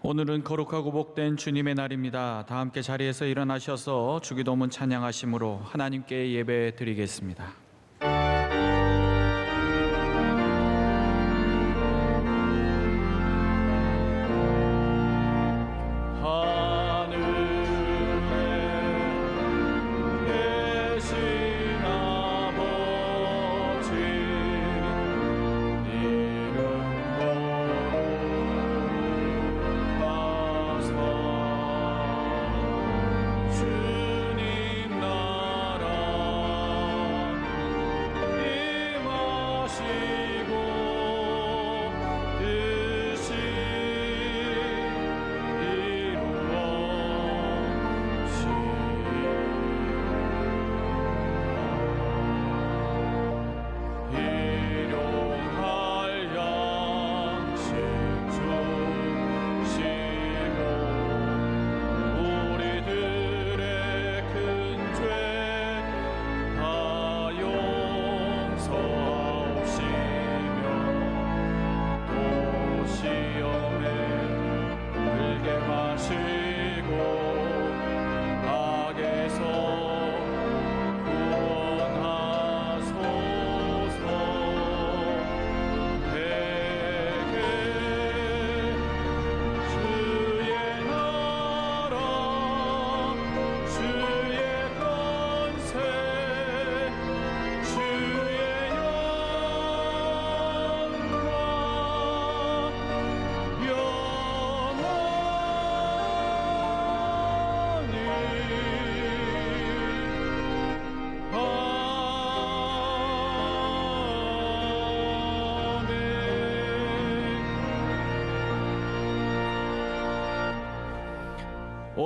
오늘은 거룩하고 복된 주님의 날입니다. 다 함께 자리에서 일어나셔서 주기도문 찬양하심으로 하나님께 예배 드리겠습니다.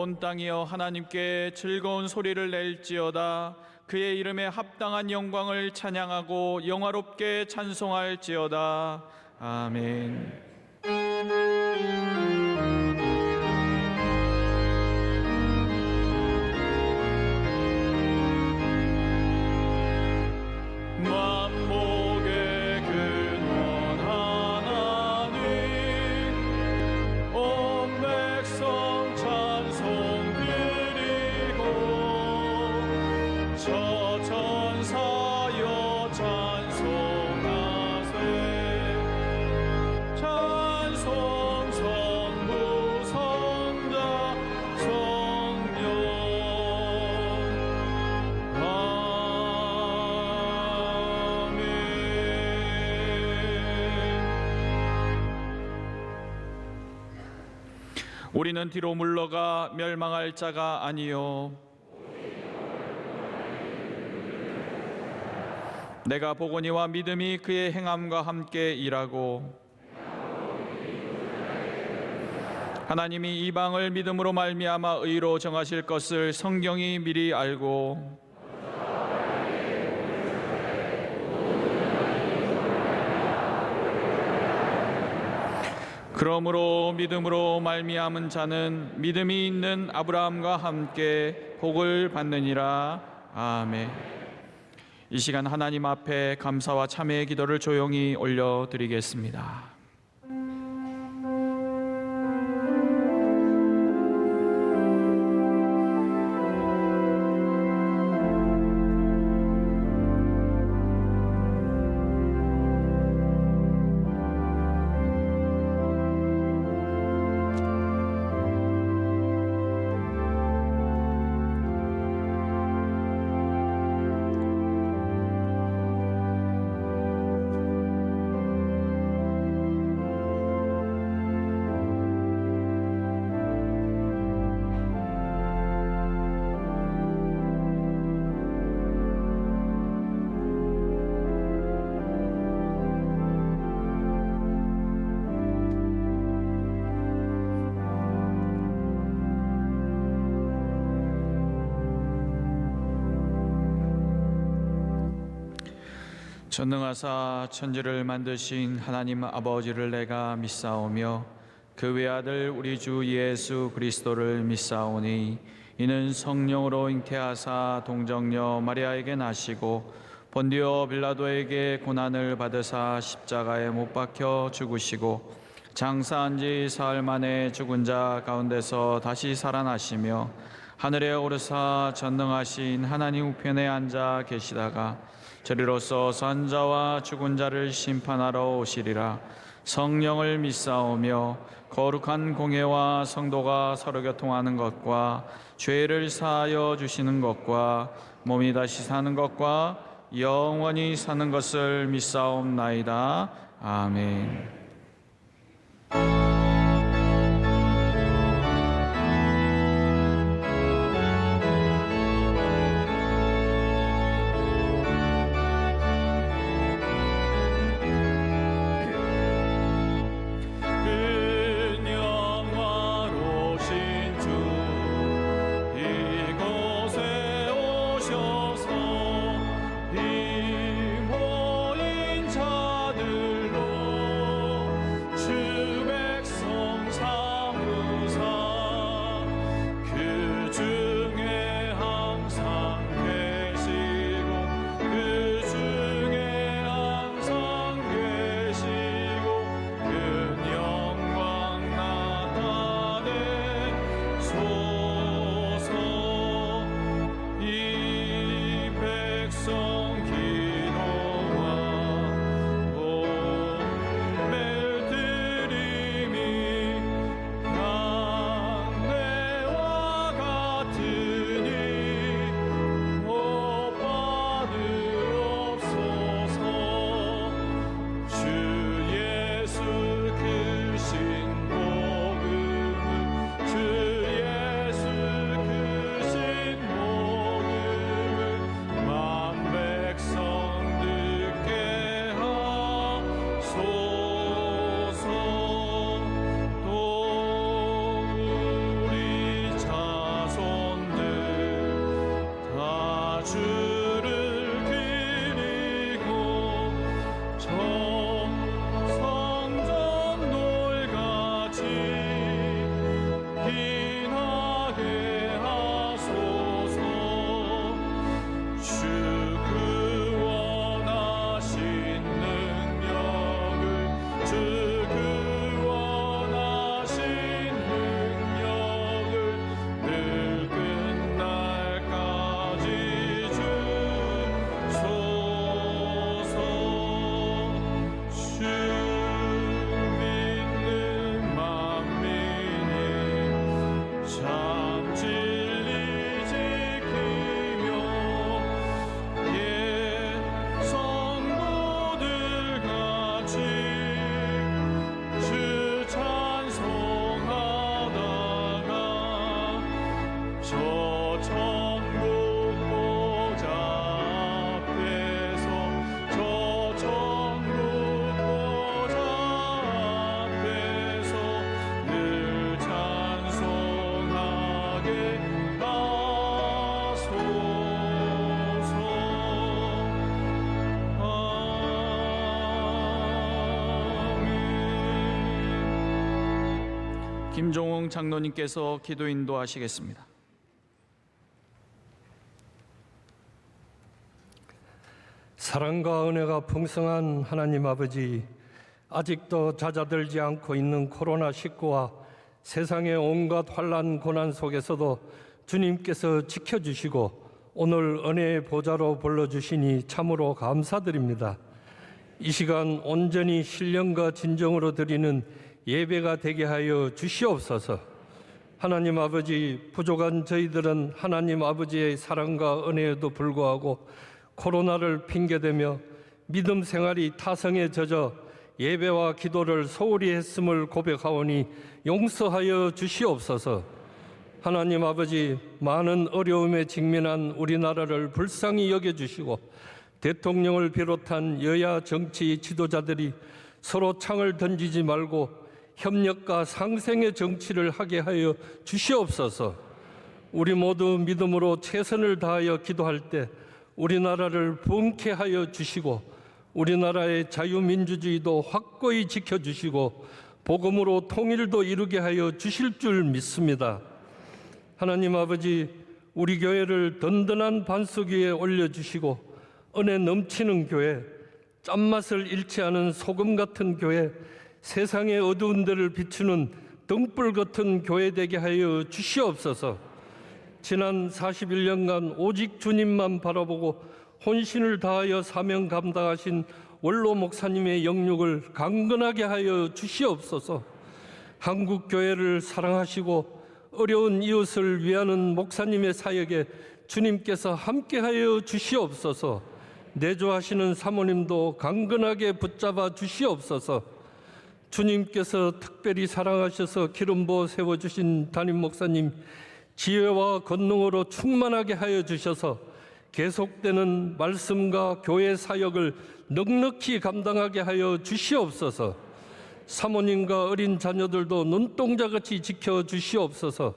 온 땅이여 하나님께 즐거운 소리를 낼지어다. 그의 이름에 합당한 영광을 찬양하고 영화롭게 찬송할지어다. 아멘. 우리는 뒤로 물러가 멸망할 자가 아니요 내가 보거니와 믿음이 그의 행함과 함께 일하고 하나님이 이방을 믿음으로 말미암아 의로 정하실 것을 성경이 미리 알고 그러므로 믿음으로 말미암은 자는 믿음이 있는 아브라함과 함께 복을 받느니라. 아멘. 이 시간 하나님 앞에 감사와 참회의 기도를 조용히 올려드리겠습니다. 전능하사 천지를 만드신 하나님 아버지를 내가 믿사오며 그 외아들 우리 주 예수 그리스도를 믿사오니 이는 성령으로 잉태하사 동정녀 마리아에게 나시고 본디오 빌라도에게 고난을 받으사 십자가에 못 박혀 죽으시고 장사한 지 사흘 만에 죽은 자 가운데서 다시 살아나시며 하늘에 오르사 전능하신 하나님 우편에 앉아 계시다가 저리로서 산자와 죽은 자를 심판하러 오시리라. 성령을 믿사오며 거룩한 공회와 성도가 서로 교통하는 것과 죄를 사하여 주시는 것과 몸이 다시 사는 것과 영원히 사는 것을 믿사옵나이다. 아멘. 김종웅 장로님께서 기도 인도하시겠습니다. 사랑과 은혜가 풍성한 하나님 아버지, 아직도 잦아들지 않고 있는 코로나19와 세상의 온갖 환난 고난 속에서도 주님께서 지켜주시고 오늘 은혜의 보좌로 불러주시니 참으로 감사드립니다. 이 시간 온전히 신령과 진정으로 드리는 예배가 되게 하여 주시옵소서. 하나님 아버지, 부족한 저희들은 하나님 아버지의 사랑과 은혜에도 불구하고 코로나를 핑계대며 믿음 생활이 타성에 젖어 예배와 기도를 소홀히 했음을 고백하오니 용서하여 주시옵소서. 하나님 아버지, 많은 어려움에 직면한 우리나라를 불쌍히 여겨주시고 대통령을 비롯한 여야 정치 지도자들이 서로 창을 던지지 말고 협력과 상생의 정치를 하게 하여 주시옵소서. 우리 모두 믿음으로 최선을 다하여 기도할 때 우리나라를 부흥케 하여 주시고 우리나라의 자유민주주의도 확고히 지켜주시고 복음으로 통일도 이루게 하여 주실 줄 믿습니다. 하나님 아버지, 우리 교회를 든든한 반석 위에 올려주시고 은혜 넘치는 교회, 짠맛을 잃지 않은 소금 같은 교회, 세상의 어두운 데를 비추는 등불 같은 교회 되게 하여 주시옵소서. 지난 41년간 오직 주님만 바라보고 혼신을 다하여 사명 감당하신 원로 목사님의 영육을 강건하게 하여 주시옵소서. 한국 교회를 사랑하시고 어려운 이웃을 위하는 목사님의 사역에 주님께서 함께하여 주시옵소서. 내조하시는 사모님도 강건하게 붙잡아 주시옵소서. 주님께서 특별히 사랑하셔서 기름 부어 세워주신 담임 목사님 지혜와 권능으로 충만하게 하여 주셔서 계속되는 말씀과 교회 사역을 넉넉히 감당하게 하여 주시옵소서. 사모님과 어린 자녀들도 눈동자같이 지켜주시옵소서.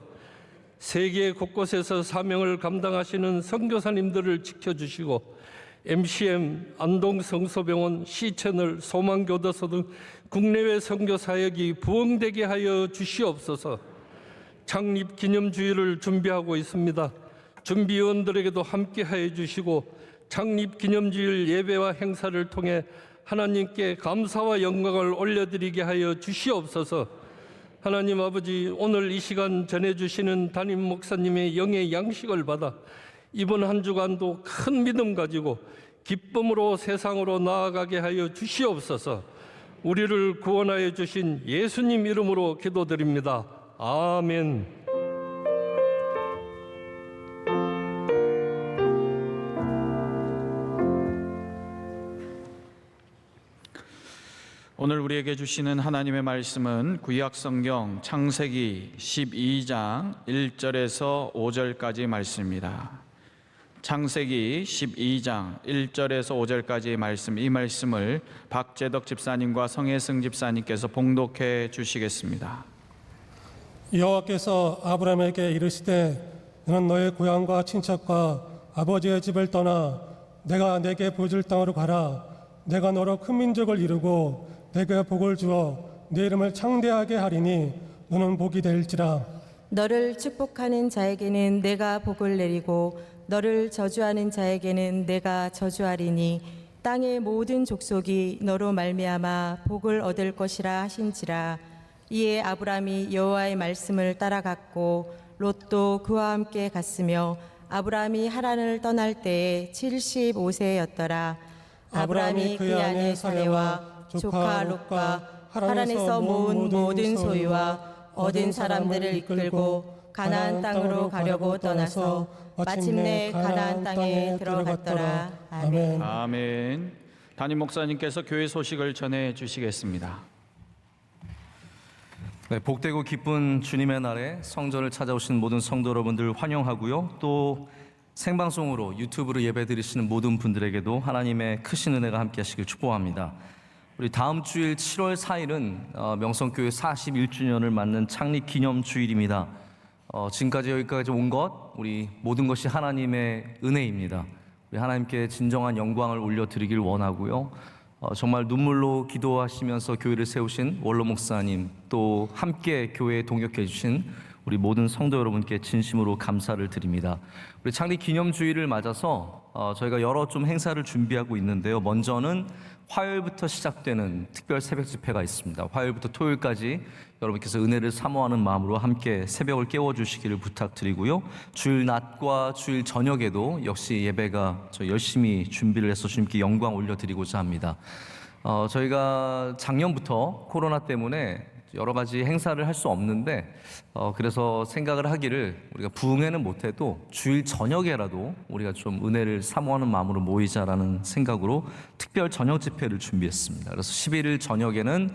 세계 곳곳에서 사명을 감당하시는 선교사님들을 지켜주시고 MCM, 안동성서병원, C채널, 소망교도소 등 국내외 선교 사역이 부흥되게 하여 주시옵소서. 창립 기념주일을 준비하고 있습니다. 준비위원들에게도 함께하여 주시고 창립 기념주일 예배와 행사를 통해 하나님께 감사와 영광을 올려드리게 하여 주시옵소서. 하나님 아버지, 오늘 이 시간 전해주시는 담임 목사님의 영의 양식을 받아 이번 한 주간도 큰 믿음 가지고 기쁨으로 세상으로 나아가게 하여 주시옵소서. 우리를 구원하여 주신 예수님 이름으로 기도드립니다. 아멘. 오늘 우리에게 주시는 하나님의 말씀은 구약성경 창세기 12장 1절에서 5절까지 말씀입니다. 창세기 12장 1절에서 5절까지의 말씀, 이 말씀을 박재덕 집사님과 성혜승 집사님께서 봉독해 주시겠습니다. 여호와께서 아브라함에게 이르시되 너는 너의 고향과 친척과 아버지의 집을 떠나 내가 내게 보여줄 땅으로 가라. 내가 너로 큰 민족을 이루고 내게 복을 주어 내 이름을 창대하게 하리니 너는 복이 될지라. 너를 축복하는 자에게는 내가 복을 내리고 너를 저주하는 자에게는 내가 저주하리니 땅의 모든 족속이 너로 말미암아 복을 얻을 것이라 하신지라. 이에 아브라함이 여호와의 말씀을 따라갔고 롯도 그와 함께 갔으며 아브라함이 하란을 떠날 때에 75세였더라. 아브라함이 그의 아내 사레와 조카 롯과 하란에서 모은 모든 소유와 얻은 사람들을 이끌고 가나안 땅으로 가려고 떠나서 마침내 가나안 땅에 들어갔더라. 아멘. 아멘. 담임 목사님께서 교회 소식을 전해 주시겠습니다. 네, 복되고 기쁜 주님의 날에 성전을 찾아오신 모든 성도 여러분들 환영하고요. 또 생방송으로 유튜브로 예배드리시는 모든 분들에게도 하나님의 크신 은혜가 함께 하시길 축복합니다. 우리 다음 주일 7월 4일은 명성교회 41주년을 맞는 창립 기념 주일입니다. 지금까지 여기까지 온 것, 우리 모든 것이 하나님의 은혜입니다. 우리 하나님께 진정한 영광을 올려드리길 원하고요. 정말 눈물로 기도하시면서 교회를 세우신 원로 목사님, 또 함께 교회에 동역해 주신 우리 모든 성도 여러분께 진심으로 감사를 드립니다. 우리 창립 기념주일을 맞아서 저희가 여러 좀 행사를 준비하고 있는데요. 먼저는 화요일부터 시작되는 특별 새벽 집회가 있습니다. 화요일부터 토요일까지 여러분께서 은혜를 사모하는 마음으로 함께 새벽을 깨워주시기를 부탁드리고요. 주일 낮과 주일 저녁에도 역시 예배가 저희 열심히 준비를 해서 주님께 영광 올려드리고자 합니다. 저희가 작년부터 코로나 때문에 여러 가지 행사를 할 수 없는데 그래서 생각을 하기를 우리가 부흥회는 못해도 주일 저녁에라도 우리가 좀 은혜를 사모하는 마음으로 모이자라는 생각으로 특별 저녁 집회를 준비했습니다. 그래서 11일 저녁에는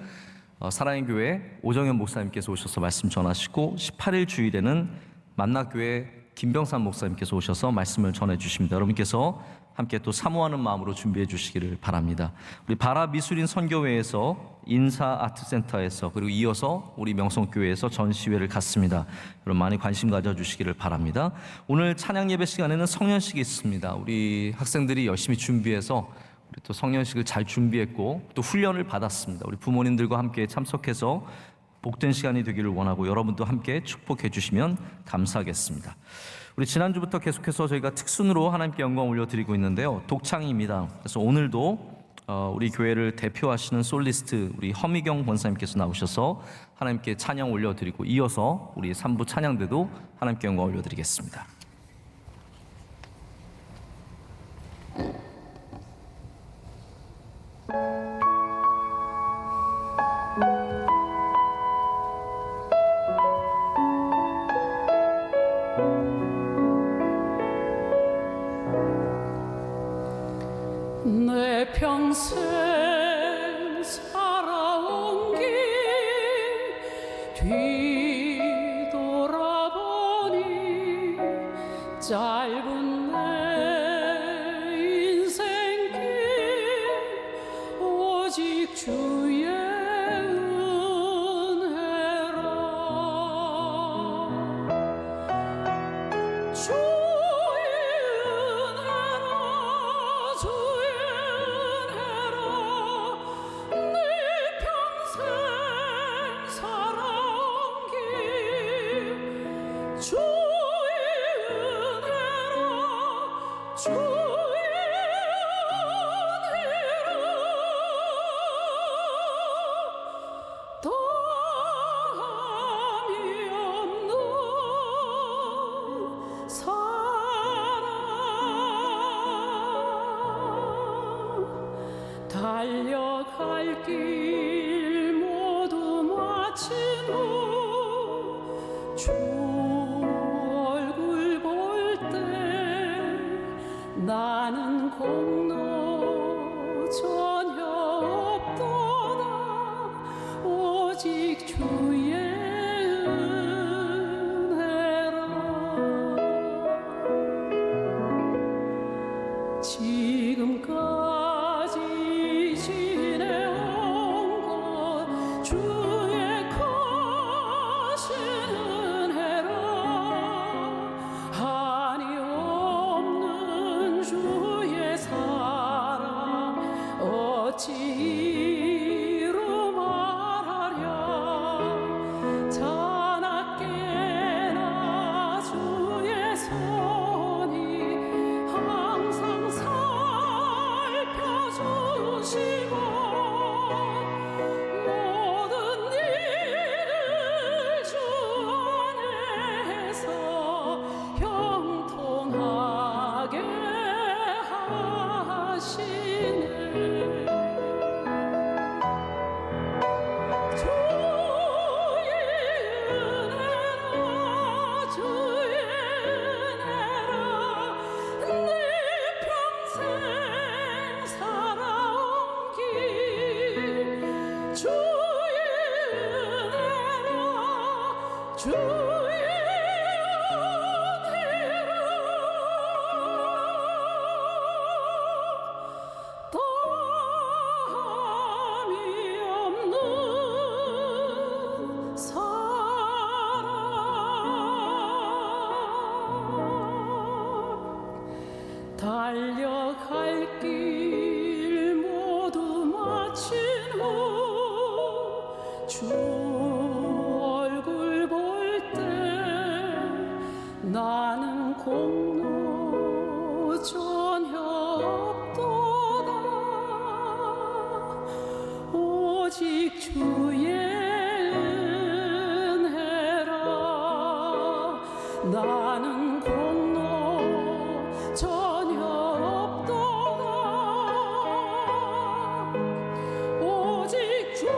사랑의 교회 오정현 목사님께서 오셔서 말씀 전하시고 18일 주일에는 만나교회 김병산 목사님께서 오셔서 말씀을 전해 주십니다. 여러분께서 함께 또 사모하는 마음으로 준비해 주시기를 바랍니다. 우리 바라 미술인 선교회에서 인사 아트센터에서 그리고 이어서 우리 명성교회에서 전시회를 갖습니다. 여러분 많이 관심 가져주시기를 바랍니다. 오늘 찬양 예배 시간에는 성년식이 있습니다. 우리 학생들이 열심히 준비해서 우리 또 성년식을 잘 준비했고 또 훈련을 받았습니다. 우리 부모님들과 함께 참석해서 복된 시간이 되기를 원하고 여러분도 함께 축복해 주시면 감사하겠습니다. 우리 지난주부터 계속해서 저희가 특순으로 하나님께 영광 올려드리고 있는데요. 독창입니다. 그래서 오늘도 우리 교회를 대표하시는 솔리스트 우리 허미경 권사님께서 나오셔서 하나님께 찬양 올려드리고 이어서 우리 3부 찬양대도 하나님께 영광 올려드리겠습니다. 내 평생 살아온 길 뒤돌아보니 짧은 내 인생길 오직 주의 은혜라. 주의 은혜라 주의 은혜라 내 평생 살아온 길 주의 은혜라 주의 은혜라 다함이 없는 사랑 달려갈 길 모두 마친 후 주 얼굴 볼 때 나는 공로 전혀 없도다 오직 주의 은혜라. 지금까지 지내온 것 주의 크신 은혜라. 한이 없는 주의 사랑 어찌 이루 말하랴. 자나깨나 주의 손이 항상 살펴주시고 모든 일을 주 안에서 형통하게 하시네. 주의 은혜라 주의 은혜라 내 평생 살아온 길 주의 은혜라 주의 은혜라 다함이 없는 사랑 달려갈 길 모두 마친 후 주 얼굴 볼 때 나는 공로 전혀 없도다 오직 주의 은혜라. 나는 공로 전혀 없도다 오직 주의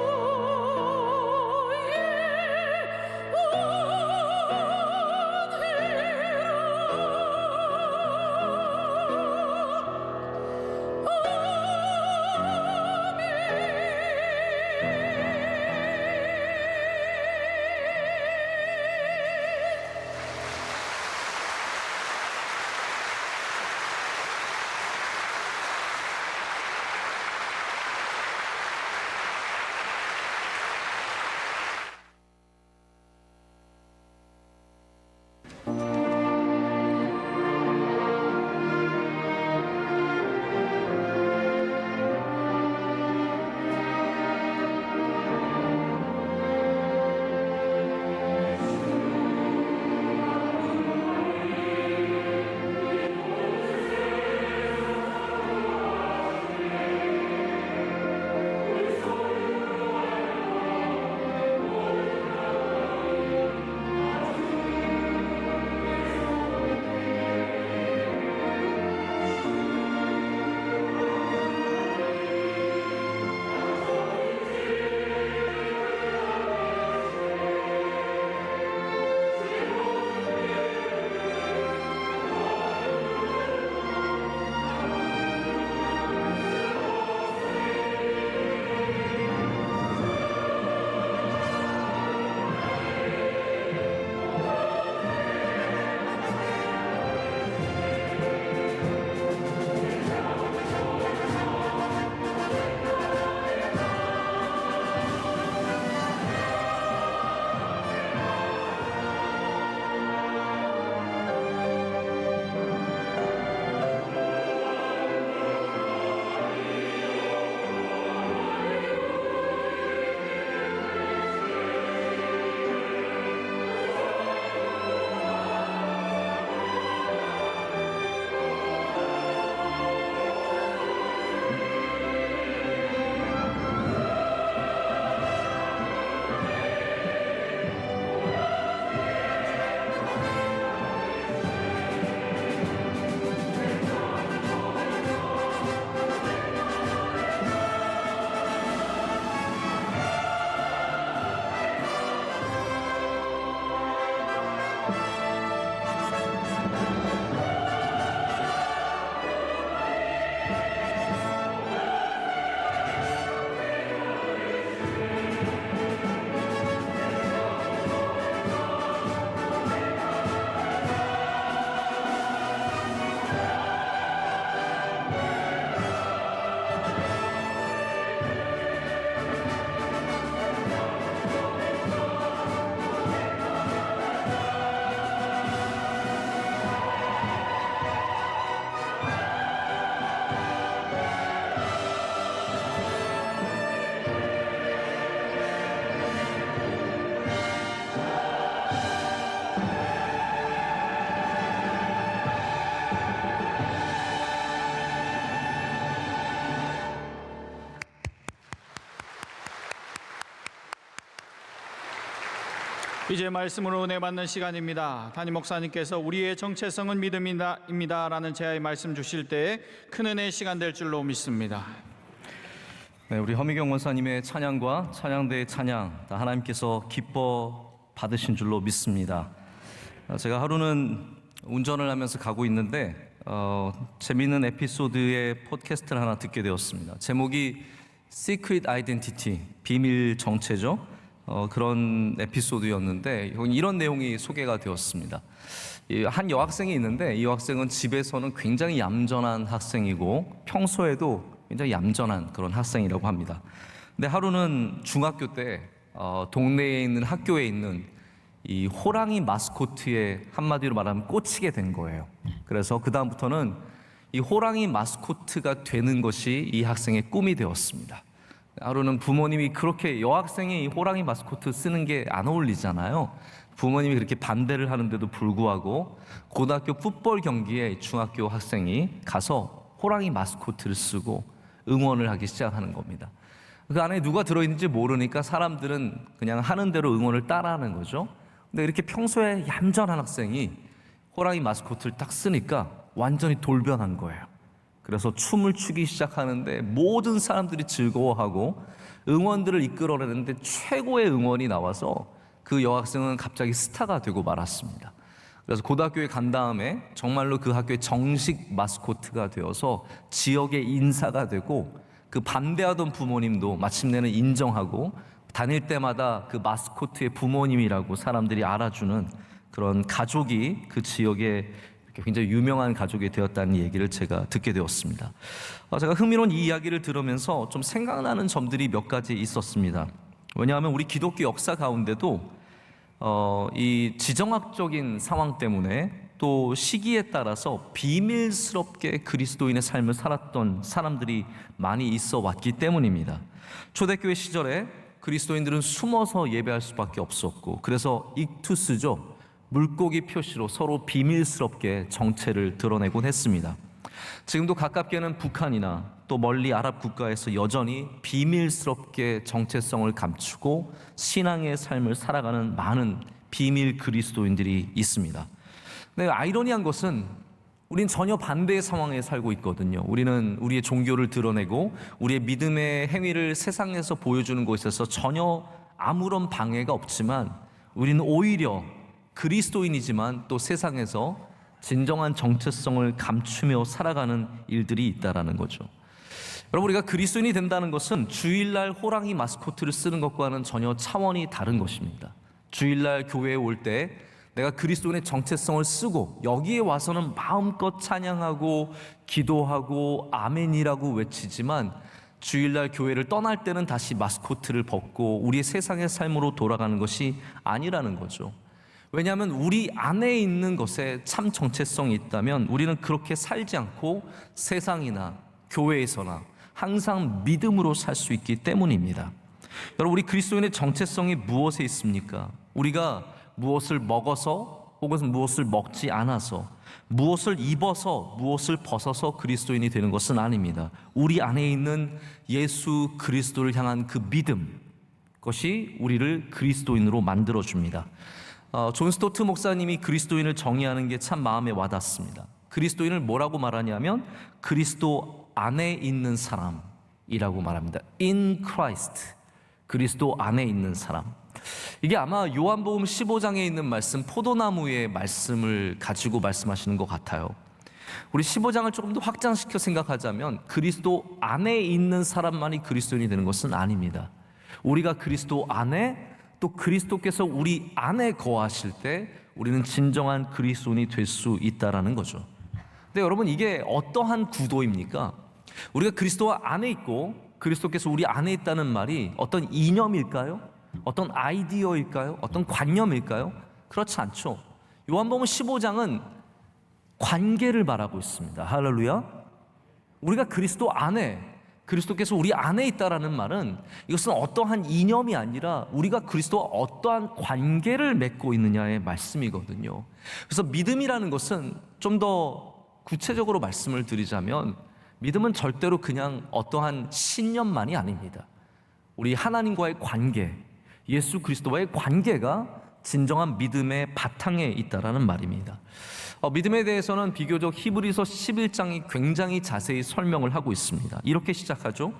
은혜라. 이제 말씀으로 은혜 받는 시간입니다. 담임 목사님께서 우리의 정체성은 믿음입니다라는 제아의 말씀 주실 때 큰 은혜의 시간 될 줄로 믿습니다. 네, 우리 허미경 원사님의 찬양과 찬양대의 찬양 다 하나님께서 기뻐 받으신 줄로 믿습니다. 제가 하루는 운전을 하면서 가고 있는데 재미있는 에피소드의 팟캐스트를 하나 듣게 되었습니다. 제목이 Secret Identity, 비밀 정체죠. 그런 에피소드였는데 이런 내용이 소개가 되었습니다. 한 여학생이 있는데 이 여학생은 집에서는 굉장히 얌전한 학생이고 평소에도 굉장히 얌전한 그런 학생이라고 합니다. 근데 하루는 중학교 때 동네에 있는 학교에 있는 이 호랑이 마스코트에 한마디로 말하면 꽂히게 된 거예요. 그래서 그 다음부터는 이 호랑이 마스코트가 되는 것이 이 학생의 꿈이 되었습니다. 하루는 부모님이 그렇게 여학생이 호랑이 마스코트 쓰는 게 안 어울리잖아요. 부모님이 그렇게 반대를 하는데도 불구하고 고등학교 풋볼 경기에 중학교 학생이 가서 호랑이 마스코트를 쓰고 응원을 하기 시작하는 겁니다. 그 안에 누가 들어있는지 모르니까 사람들은 그냥 하는 대로 응원을 따라하는 거죠. 근데 이렇게 평소에 얌전한 학생이 호랑이 마스코트를 딱 쓰니까 완전히 돌변한 거예요. 그래서 춤을 추기 시작하는데 모든 사람들이 즐거워하고 응원들을 이끌어내는데 최고의 응원이 나와서 그 여학생은 갑자기 스타가 되고 말았습니다. 그래서 고등학교에 간 다음에 정말로 그 학교의 정식 마스코트가 되어서 지역의 인사가 되고 그 반대하던 부모님도 마침내는 인정하고 다닐 때마다 그 마스코트의 부모님이라고 사람들이 알아주는 그런 가족이 그 지역에 굉장히 유명한 가족이 되었다는 얘기를 제가 듣게 되었습니다. 제가 흥미로운 이 이야기를 들으면서 좀 생각나는 점들이 몇 가지 있었습니다. 왜냐하면 우리 기독교 역사 가운데도 이 지정학적인 상황 때문에 또 시기에 따라서 비밀스럽게 그리스도인의 삶을 살았던 사람들이 많이 있어 왔기 때문입니다. 초대교회 시절에 그리스도인들은 숨어서 예배할 수밖에 없었고 그래서 익투스죠. 물고기 표시로 서로 비밀스럽게 정체를 드러내곤 했습니다. 지금도 가깝게는 북한이나 또 멀리 아랍 국가에서 여전히 비밀스럽게 정체성을 감추고 신앙의 삶을 살아가는 많은 비밀 그리스도인들이 있습니다. 근데 아이러니한 것은 우린 전혀 반대의 상황에 살고 있거든요. 우리는 우리의 종교를 드러내고 우리의 믿음의 행위를 세상에서 보여주는 것에서 전혀 아무런 방해가 없지만 우리는 오히려 그리스도인이지만 또 세상에서 진정한 정체성을 감추며 살아가는 일들이 있다라는 거죠. 여러분, 우리가 그리스도인이 된다는 것은 주일날 호랑이 마스코트를 쓰는 것과는 전혀 차원이 다른 것입니다. 주일날 교회에 올 때 내가 그리스도인의 정체성을 쓰고 여기에 와서는 마음껏 찬양하고 기도하고 아멘이라고 외치지만 주일날 교회를 떠날 때는 다시 마스코트를 벗고 우리의 세상의 삶으로 돌아가는 것이 아니라는 거죠. 왜냐하면 우리 안에 있는 것에 참 정체성이 있다면 우리는 그렇게 살지 않고 세상이나 교회에서나 항상 믿음으로 살 수 있기 때문입니다. 여러분, 우리 그리스도인의 정체성이 무엇에 있습니까? 우리가 무엇을 먹어서 혹은 무엇을 먹지 않아서 무엇을 입어서 무엇을 벗어서 그리스도인이 되는 것은 아닙니다. 우리 안에 있는 예수 그리스도를 향한 그 믿음, 그것이 우리를 그리스도인으로 만들어줍니다. 존 스토트 목사님이 그리스도인을 정의하는 게 참 마음에 와닿습니다. 그리스도인을 뭐라고 말하냐면 그리스도 안에 있는 사람이라고 말합니다. In Christ, 그리스도 안에 있는 사람. 이게 아마 요한복음 15장에 있는 말씀, 포도나무의 말씀을 가지고 말씀하시는 것 같아요. 우리 15장을 조금 더 확장시켜 생각하자면 그리스도 안에 있는 사람만이 그리스도인이 되는 것은 아닙니다. 우리가 그리스도 안에 또 그리스도께서 우리 안에 거하실 때 우리는 진정한 그리스도인이 될 수 있다라는 거죠. 근데 여러분, 이게 어떠한 구도입니까? 우리가 그리스도 안에 있고 그리스도께서 우리 안에 있다는 말이 어떤 이념일까요? 어떤 아이디어일까요? 어떤 관념일까요? 그렇지 않죠. 요한복음 15장은 관계를 말하고 있습니다. 할렐루야. 우리가 그리스도 안에, 그리스도께서 우리 안에 있다라는 말은 이것은 어떠한 이념이 아니라 우리가 그리스도와 어떠한 관계를 맺고 있느냐의 말씀이거든요. 그래서 믿음이라는 것은 좀 더 구체적으로 말씀을 드리자면 믿음은 절대로 그냥 어떠한 신념만이 아닙니다. 우리 하나님과의 관계, 예수 그리스도와의 관계가 진정한 믿음의 바탕에 있다라는 말입니다. 믿음에 대해서는 비교적 히브리서 11장이 굉장히 자세히 설명을 하고 있습니다. 이렇게 시작하죠.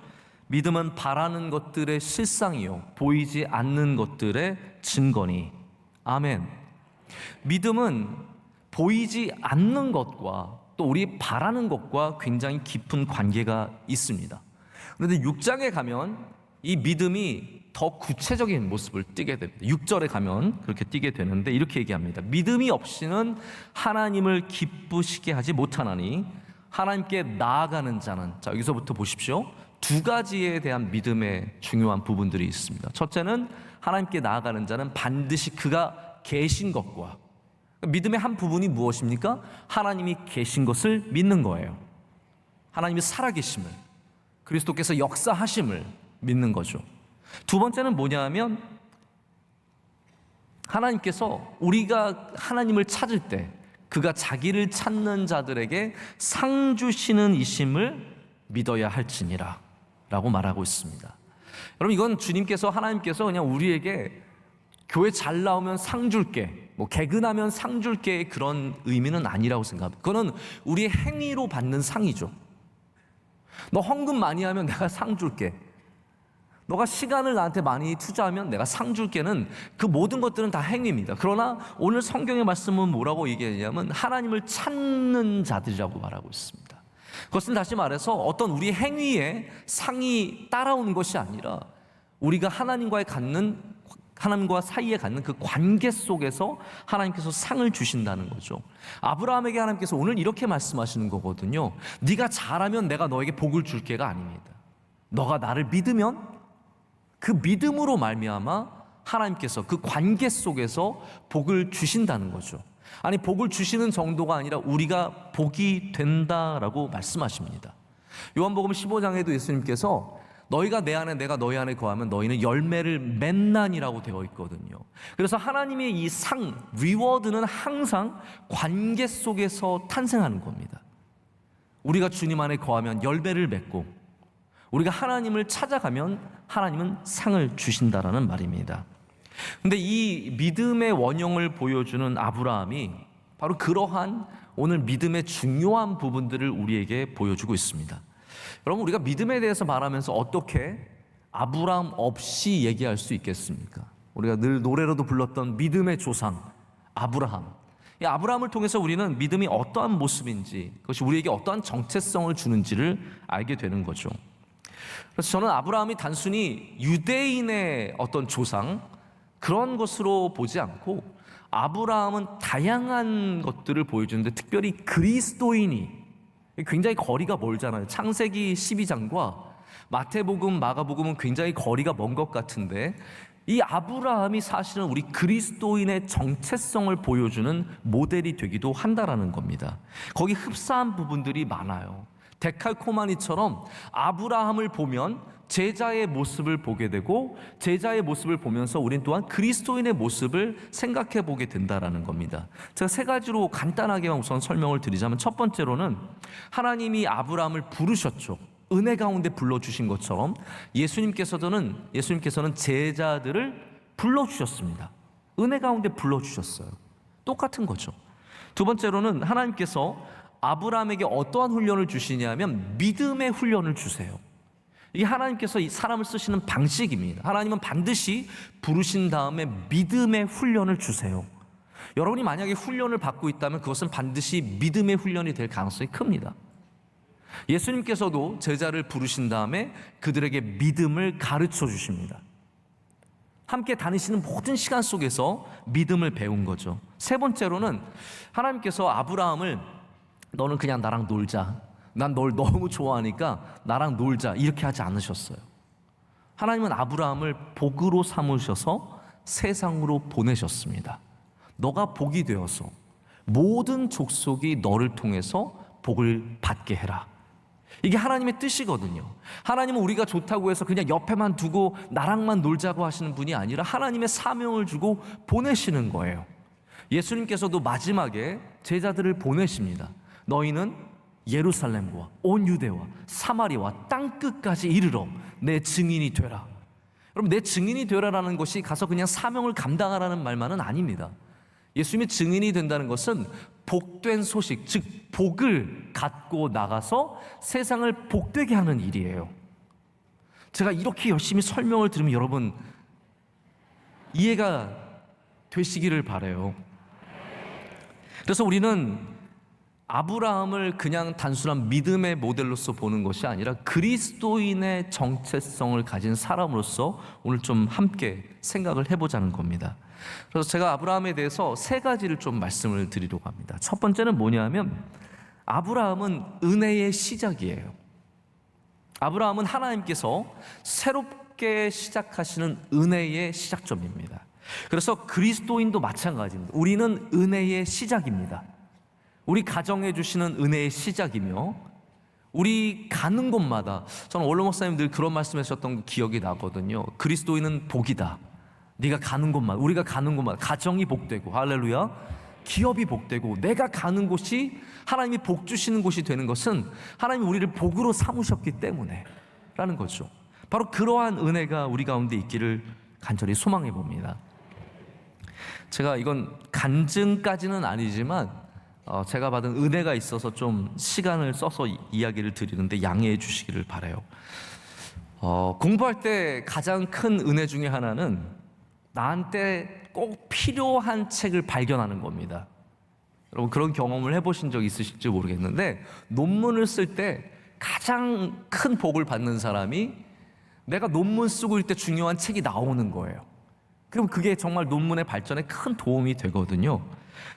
믿음은 바라는 것들의 실상이요 보이지 않는 것들의 증거니. 아멘. 믿음은 보이지 않는 것과 또 우리 바라는 것과 굉장히 깊은 관계가 있습니다. 그런데 6장에 가면 이 믿음이 더 구체적인 모습을 띠게 됩니다. 6절에 가면 그렇게 띠게 되는데 이렇게 얘기합니다. 믿음이 없이는 하나님을 기쁘시게 하지 못하나니 하나님께 나아가는 자는, 자 여기서부터 보십시오. 두 가지에 대한 믿음의 중요한 부분들이 있습니다. 첫째는 하나님께 나아가는 자는 반드시 그가 계신 것과, 믿음의 한 부분이 무엇입니까? 하나님이 계신 것을 믿는 거예요. 하나님이 살아계심을, 그리스도께서 역사하심을 믿는 거죠. 두 번째는 뭐냐 하면 하나님께서 우리가 하나님을 찾을 때 그가 자기를 찾는 자들에게 상 주시는 이심을 믿어야 할지니라 라고 말하고 있습니다. 여러분, 이건 주님께서, 하나님께서 그냥 우리에게 교회 잘 나오면 상 줄게, 뭐 개근하면 상 줄게, 그런 의미는 아니라고 생각합니다. 그거는 우리의 행위로 받는 상이죠. 너 헌금 많이 하면 내가 상 줄게, 너가 시간을 나한테 많이 투자하면 내가 상 줄게는, 그 모든 것들은 다 행위입니다. 그러나 오늘 성경의 말씀은 뭐라고 얘기하냐면 하나님을 찾는 자들이라고 말하고 있습니다. 그것은 다시 말해서 어떤 우리 행위에 상이 따라오는 것이 아니라 우리가 하나님과 사이에 갖는 그 관계 속에서 하나님께서 상을 주신다는 거죠. 아브라함에게 하나님께서 오늘 이렇게 말씀하시는 거거든요. 네가 잘하면 내가 너에게 복을 줄게가 아닙니다. 너가 나를 믿으면 그 믿음으로 말미암아 하나님께서 그 관계 속에서 복을 주신다는 거죠. 아니, 복을 주시는 정도가 아니라 우리가 복이 된다라고 말씀하십니다. 요한복음 15장에도 예수님께서 너희가 내 안에 내가 너희 안에 거하면 너희는 열매를 맺나니라고 되어 있거든요. 그래서 하나님의 이 상, 리워드는 항상 관계 속에서 탄생하는 겁니다. 우리가 주님 안에 거하면 열매를 맺고 우리가 하나님을 찾아가면 하나님은 상을 주신다라는 말입니다. 근데 이 믿음의 원형을 보여주는 아브라함이 바로 그러한 오늘 믿음의 중요한 부분들을 우리에게 보여주고 있습니다. 여러분, 우리가 믿음에 대해서 말하면서 어떻게 아브라함 없이 얘기할 수 있겠습니까? 우리가 늘 노래로도 불렀던 믿음의 조상 아브라함. 이 아브라함을 통해서 우리는 믿음이 어떠한 모습인지, 그것이 우리에게 어떠한 정체성을 주는지를 알게 되는 거죠. 그래서 저는 아브라함이 단순히 유대인의 어떤 조상, 그런 것으로 보지 않고 아브라함은 다양한 것들을 보여주는데 특별히 그리스도인이 굉장히 거리가 멀잖아요. 창세기 12장과 마태복음, 마가복음은 굉장히 거리가 먼 것 같은데 이 아브라함이 사실은 우리 그리스도인의 정체성을 보여주는 모델이 되기도 한다라는 겁니다. 거기 흡사한 부분들이 많아요. 데칼코마니처럼 아브라함을 보면 제자의 모습을 보게 되고 제자의 모습을 보면서 우린 또한 그리스도인의 모습을 생각해 보게 된다라는 겁니다. 제가 세 가지로 간단하게만 우선 설명을 드리자면, 첫 번째로는 하나님이 아브라함을 부르셨죠. 은혜 가운데 불러주신 것처럼 예수님께서는 제자들을 불러주셨습니다. 은혜 가운데 불러주셨어요. 똑같은 거죠. 두 번째로는 하나님께서 아브라함에게 어떠한 훈련을 주시냐면 믿음의 훈련을 주세요. 이게 하나님께서 이 사람을 쓰시는 방식입니다. 하나님은 반드시 부르신 다음에 믿음의 훈련을 주세요. 여러분이 만약에 훈련을 받고 있다면 그것은 반드시 믿음의 훈련이 될 가능성이 큽니다. 예수님께서도 제자를 부르신 다음에 그들에게 믿음을 가르쳐 주십니다. 함께 다니시는 모든 시간 속에서 믿음을 배운 거죠. 세 번째로는 하나님께서 아브라함을 너는 그냥 나랑 놀자, 난 널 너무 좋아하니까 나랑 놀자, 이렇게 하지 않으셨어요. 하나님은 아브라함을 복으로 삼으셔서 세상으로 보내셨습니다. 너가 복이 되어서 모든 족속이 너를 통해서 복을 받게 해라. 이게 하나님의 뜻이거든요. 하나님은 우리가 좋다고 해서 그냥 옆에만 두고 나랑만 놀자고 하시는 분이 아니라 하나님의 사명을 주고 보내시는 거예요. 예수님께서도 마지막에 제자들을 보내십니다. 너희는 예루살렘과 온 유대와 사마리아와 땅끝까지 이르러 내 증인이 되라. 여러분, 내 증인이 되라라는 것이 가서 그냥 사명을 감당하라는 말만은 아닙니다. 예수님의 증인이 된다는 것은 복된 소식, 즉 복을 갖고 나가서 세상을 복되게 하는 일이에요. 제가 이렇게 열심히 설명을 들으면 여러분 이해가 되시기를 바라요. 그래서 우리는 아브라함을 그냥 단순한 믿음의 모델로서 보는 것이 아니라 그리스도인의 정체성을 가진 사람으로서 오늘 좀 함께 생각을 해보자는 겁니다. 그래서 제가 아브라함에 대해서 세 가지를 좀 말씀을 드리려고 합니다. 첫 번째는 뭐냐면 아브라함은 은혜의 시작이에요. 아브라함은 하나님께서 새롭게 시작하시는 은혜의 시작점입니다. 그래서 그리스도인도 마찬가지입니다. 우리는 은혜의 시작입니다. 우리 가정해 주시는 은혜의 시작이며 우리 가는 곳마다, 저는 원로 목사님 늘 그런 말씀하셨던 기억이 나거든요. 그리스도인은 복이다. 네가 가는 곳마다, 우리가 가는 곳마다 가정이 복되고, 할렐루야, 기업이 복되고, 내가 가는 곳이 하나님이 복 주시는 곳이 되는 것은 하나님이 우리를 복으로 삼으셨기 때문에 라는 거죠. 바로 그러한 은혜가 우리 가운데 있기를 간절히 소망해 봅니다. 제가 이건 간증까지는 아니지만 제가 받은 은혜가 있어서 좀 시간을 써서 이야기를 드리는데 양해해 주시기를 바라요. 공부할 때 가장 큰 은혜 중에 하나는 나한테 꼭 필요한 책을 발견하는 겁니다. 여러분 그런 경험을 해보신 적 있으실지 모르겠는데, 논문을 쓸 때 가장 큰 복을 받는 사람이 내가 논문 쓰고 있을 때 중요한 책이 나오는 거예요. 그럼 그게 정말 논문의 발전에 큰 도움이 되거든요.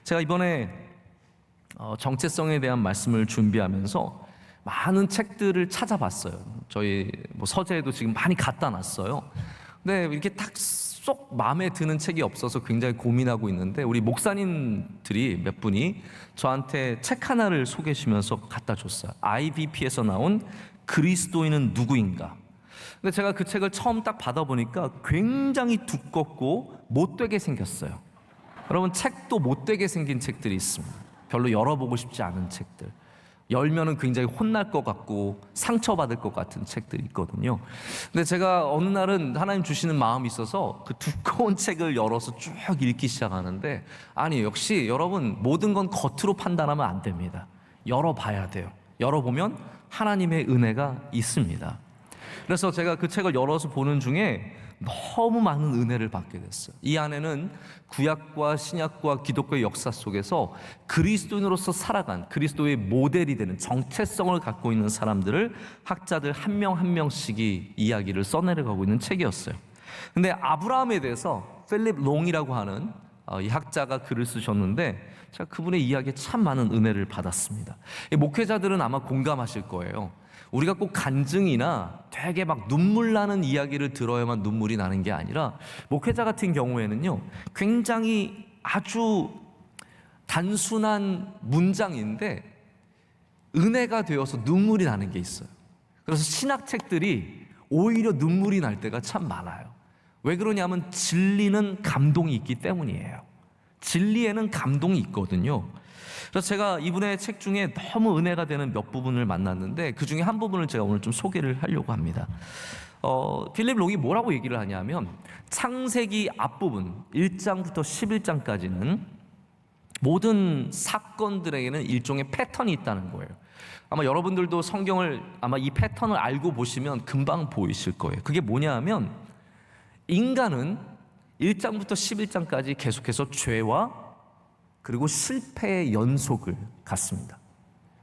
제가 이번에 정체성에 대한 말씀을 준비하면서 많은 책들을 찾아봤어요. 저희 서재에도 지금 많이 갖다 놨어요. 근데 이렇게 딱 쏙 마음에 드는 책이 없어서 굉장히 고민하고 있는데, 우리 목사님들이 몇 분이 저한테 책 하나를 소개하시면서 갖다 줬어요. IBP에서 나온 그리스도인은 누구인가. 근데 제가 그 책을 처음 딱 받아보니까 굉장히 두껍고 못되게 생겼어요. 여러분, 책도 못되게 생긴 책들이 있습니다. 별로 열어보고 싶지 않은 책들, 열면은 굉장히 혼날 것 같고 상처받을 것 같은 책들이 있거든요. 근데 제가 어느 날은 하나님 주시는 마음이 있어서 그 두꺼운 책을 열어서 쭉 읽기 시작하는데, 아니, 역시 여러분, 모든 건 겉으로 판단하면 안 됩니다. 열어봐야 돼요. 열어보면 하나님의 은혜가 있습니다. 그래서 제가 그 책을 열어서 보는 중에 너무 많은 은혜를 받게 됐어요. 이 안에는 구약과 신약과 기독교의 역사 속에서 그리스도인으로서 살아간, 그리스도의 모델이 되는 정체성을 갖고 있는 사람들을 학자들 한 명 한 명씩이 이야기를 써내려가고 있는 책이었어요. 근데 아브라함에 대해서 필립 롱이라고 하는 이 학자가 글을 쓰셨는데, 제가 그분의 이야기에 참 많은 은혜를 받았습니다. 목회자들은 아마 공감하실 거예요. 우리가 꼭 간증이나 되게 막 눈물 나는 이야기를 들어야만 눈물이 나는 게 아니라, 목회자 같은 경우에는요, 굉장히 아주 단순한 문장인데 은혜가 되어서 눈물이 나는 게 있어요. 그래서 신학책들이 오히려 눈물이 날 때가 참 많아요. 왜 그러냐면 진리는 감동이 있기 때문이에요. 진리에는 감동이 있거든요. 그래서 제가 이분의 책 중에 너무 은혜가 되는 몇 부분을 만났는데, 그 중에 한 부분을 제가 오늘 좀 소개를 하려고 합니다. 필립 롱이 뭐라고 얘기를 하냐면, 창세기 앞부분 1장부터 11장까지는 모든 사건들에게는 일종의 패턴이 있다는 거예요. 아마 여러분들도 성경을 아마 이 패턴을 알고 보시면 금방 보이실 거예요. 그게 뭐냐 하면, 인간은 1장부터 11장까지 계속해서 죄와 그리고 실패의 연속을 갖습니다.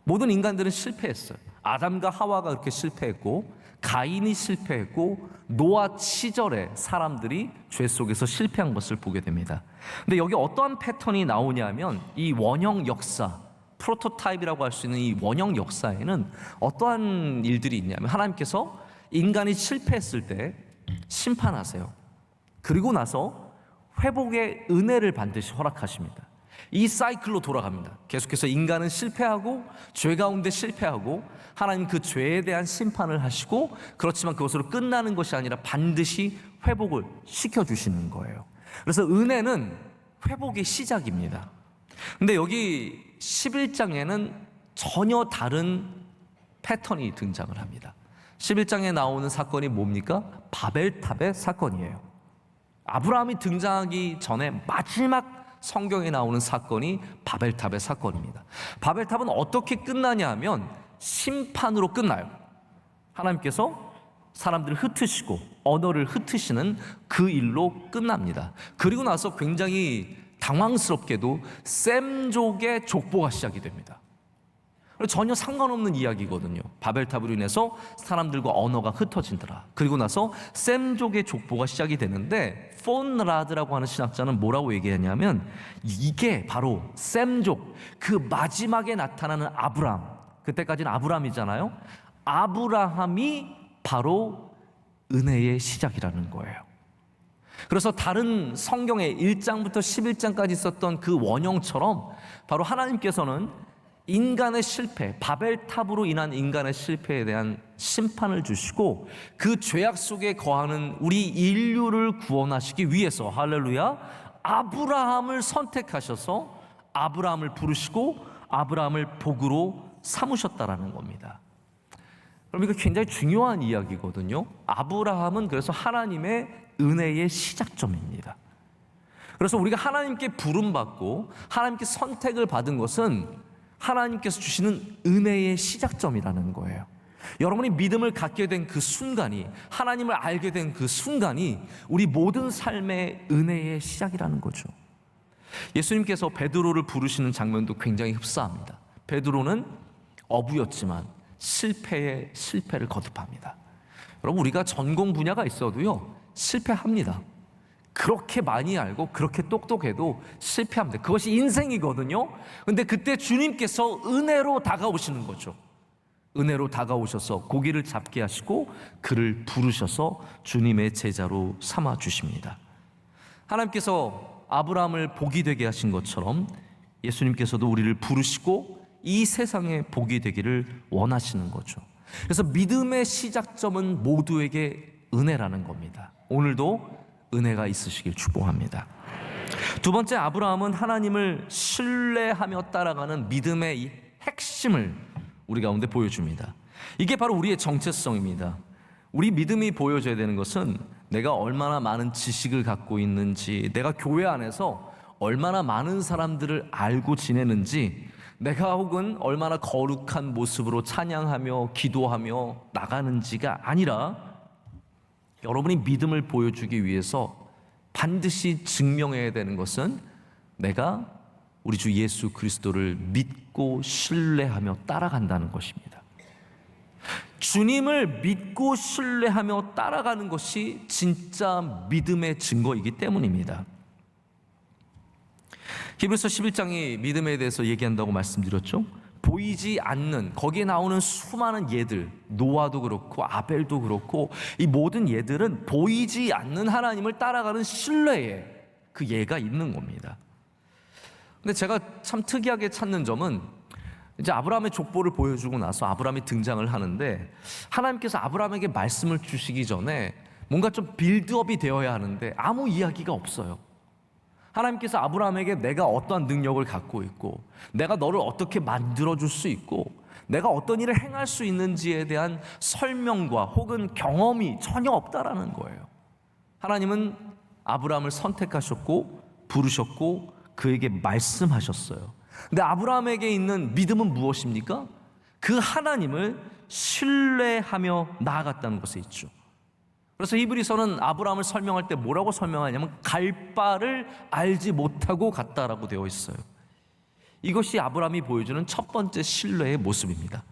모든 인간들은 실패했어요. 아담과 하와가 그렇게 실패했고, 가인이 실패했고, 노아 시절에 사람들이 죄 속에서 실패한 것을 보게 됩니다. 근데 여기 어떠한 패턴이 나오냐면, 이 원형 역사, 프로토타입이라고 할 수 있는 이 원형 역사에는 어떠한 일들이 있냐면, 하나님께서 인간이 실패했을 때 심판하세요. 그리고 나서 회복의 은혜를 반드시 허락하십니다. 이 사이클로 돌아갑니다. 계속해서 인간은 실패하고, 죄 가운데 실패하고, 하나님 그 죄에 대한 심판을 하시고, 그렇지만 그것으로 끝나는 것이 아니라 반드시 회복을 시켜주시는 거예요. 그래서 은혜는 회복의 시작입니다. 근데 여기 11장에는 전혀 다른 패턴이 등장을 합니다. 11장에 나오는 사건이 뭡니까? 바벨탑의 사건이에요. 아브라함이 등장하기 전에 마지막 성경에 나오는 사건이 바벨탑의 사건입니다. 바벨탑은 어떻게 끝나냐 하면 심판으로 끝나요. 하나님께서 사람들을 흩으시고 언어를 흩으시는 그 일로 끝납니다. 그리고 나서 굉장히 당황스럽게도 셈족의 족보가 시작이 됩니다. 전혀 상관없는 이야기거든요. 바벨탑으로 인해서 사람들과 언어가 흩어진더라. 그리고 나서 셈족의 족보가 시작이 되는데 폰라드라고 하는 신학자는 뭐라고 얘기하냐면 이게 바로 셈족, 그 마지막에 나타나는 아브람, 그때까지는 아브람이잖아요. 아브라함이 바로 은혜의 시작이라는 거예요. 그래서 다른 성경의 1장부터 11장까지 있었던 그 원형처럼 바로 하나님께서는 인간의 실패, 바벨탑으로 인한 인간의 실패에 대한 심판을 주시고 그 죄악 속에 거하는 우리 인류를 구원하시기 위해서, 할렐루야, 아브라함을 선택하셔서 아브라함을 부르시고 아브라함을 복으로 삼으셨다라는 겁니다. 그럼 이거 굉장히 중요한 이야기거든요. 아브라함은 그래서 하나님의 은혜의 시작점입니다. 그래서 우리가 하나님께 부름받고 하나님께 선택을 받은 것은 하나님께서 주시는 은혜의 시작점이라는 거예요. 여러분이 믿음을 갖게 된 그 순간이, 하나님을 알게 된 그 순간이 우리 모든 삶의 은혜의 시작이라는 거죠. 예수님께서 베드로를 부르시는 장면도 굉장히 흡사합니다. 베드로는 어부였지만 실패에 실패를 거듭합니다. 여러분, 우리가 전공 분야가 있어도요 실패합니다. 그렇게 많이 알고 그렇게 똑똑해도 실패합니다. 그것이 인생이거든요. 근데 그때 주님께서 은혜로 다가오시는 거죠. 은혜로 다가오셔서 고기를 잡게 하시고 그를 부르셔서 주님의 제자로 삼아 주십니다. 하나님께서 아브라함을 복이 되게 하신 것처럼 예수님께서도 우리를 부르시고 이 세상에 복이 되기를 원하시는 거죠. 그래서 믿음의 시작점은 모두에게 은혜라는 겁니다. 오늘도 은혜가 있으시길 축복합니다. 두 번째, 아브라함은 하나님을 신뢰하며 따라가는 믿음의 이 핵심을 우리 가운데 보여줍니다. 이게 바로 우리의 정체성입니다. 우리 믿음이 보여줘야 되는 것은 내가 얼마나 많은 지식을 갖고 있는지, 내가 교회 안에서 얼마나 많은 사람들을 알고 지내는지, 내가 혹은 얼마나 거룩한 모습으로 찬양하며 기도하며 나가는지가 아니라 여러분이 믿음을 보여주기 위해서 반드시 증명해야 되는 것은 내가 우리 주 예수 그리스도를 믿고 신뢰하며 따라간다는 것입니다. 주님을 믿고 신뢰하며 따라가는 것이 진짜 믿음의 증거이기 때문입니다. 히브리서 11장이 믿음에 대해서 얘기한다고 말씀드렸죠. 보이지 않는, 거기에 나오는 수많은 예들, 노아도 그렇고 아벨도 그렇고 이 모든 예들은 보이지 않는 하나님을 따라가는 신뢰에 그 예가 있는 겁니다. 근데 제가 참 특이하게 찾는 점은 이제 아브라함의 족보를 보여주고 나서 아브라함이 등장을 하는데 하나님께서 아브라함에게 말씀을 주시기 전에 뭔가 좀 빌드업이 되어야 하는데 아무 이야기가 없어요. 하나님께서 아브라함에게 내가 어떠한 능력을 갖고 있고 내가 너를 어떻게 만들어줄 수 있고 내가 어떤 일을 행할 수 있는지에 대한 설명과 혹은 경험이 전혀 없다라는 거예요. 하나님은 아브라함을 선택하셨고 부르셨고 그에게 말씀하셨어요. 근데 아브라함에게 있는 믿음은 무엇입니까? 그 하나님을 신뢰하며 나아갔다는 것에 있죠. 그래서 히브리서는 아브라함을 설명할 때 뭐라고 설명하냐면 갈 바를 알지 못하고 갔다라고 되어 있어요. 이것이 아브라함이 보여주는 첫 번째 신뢰의 모습입니다.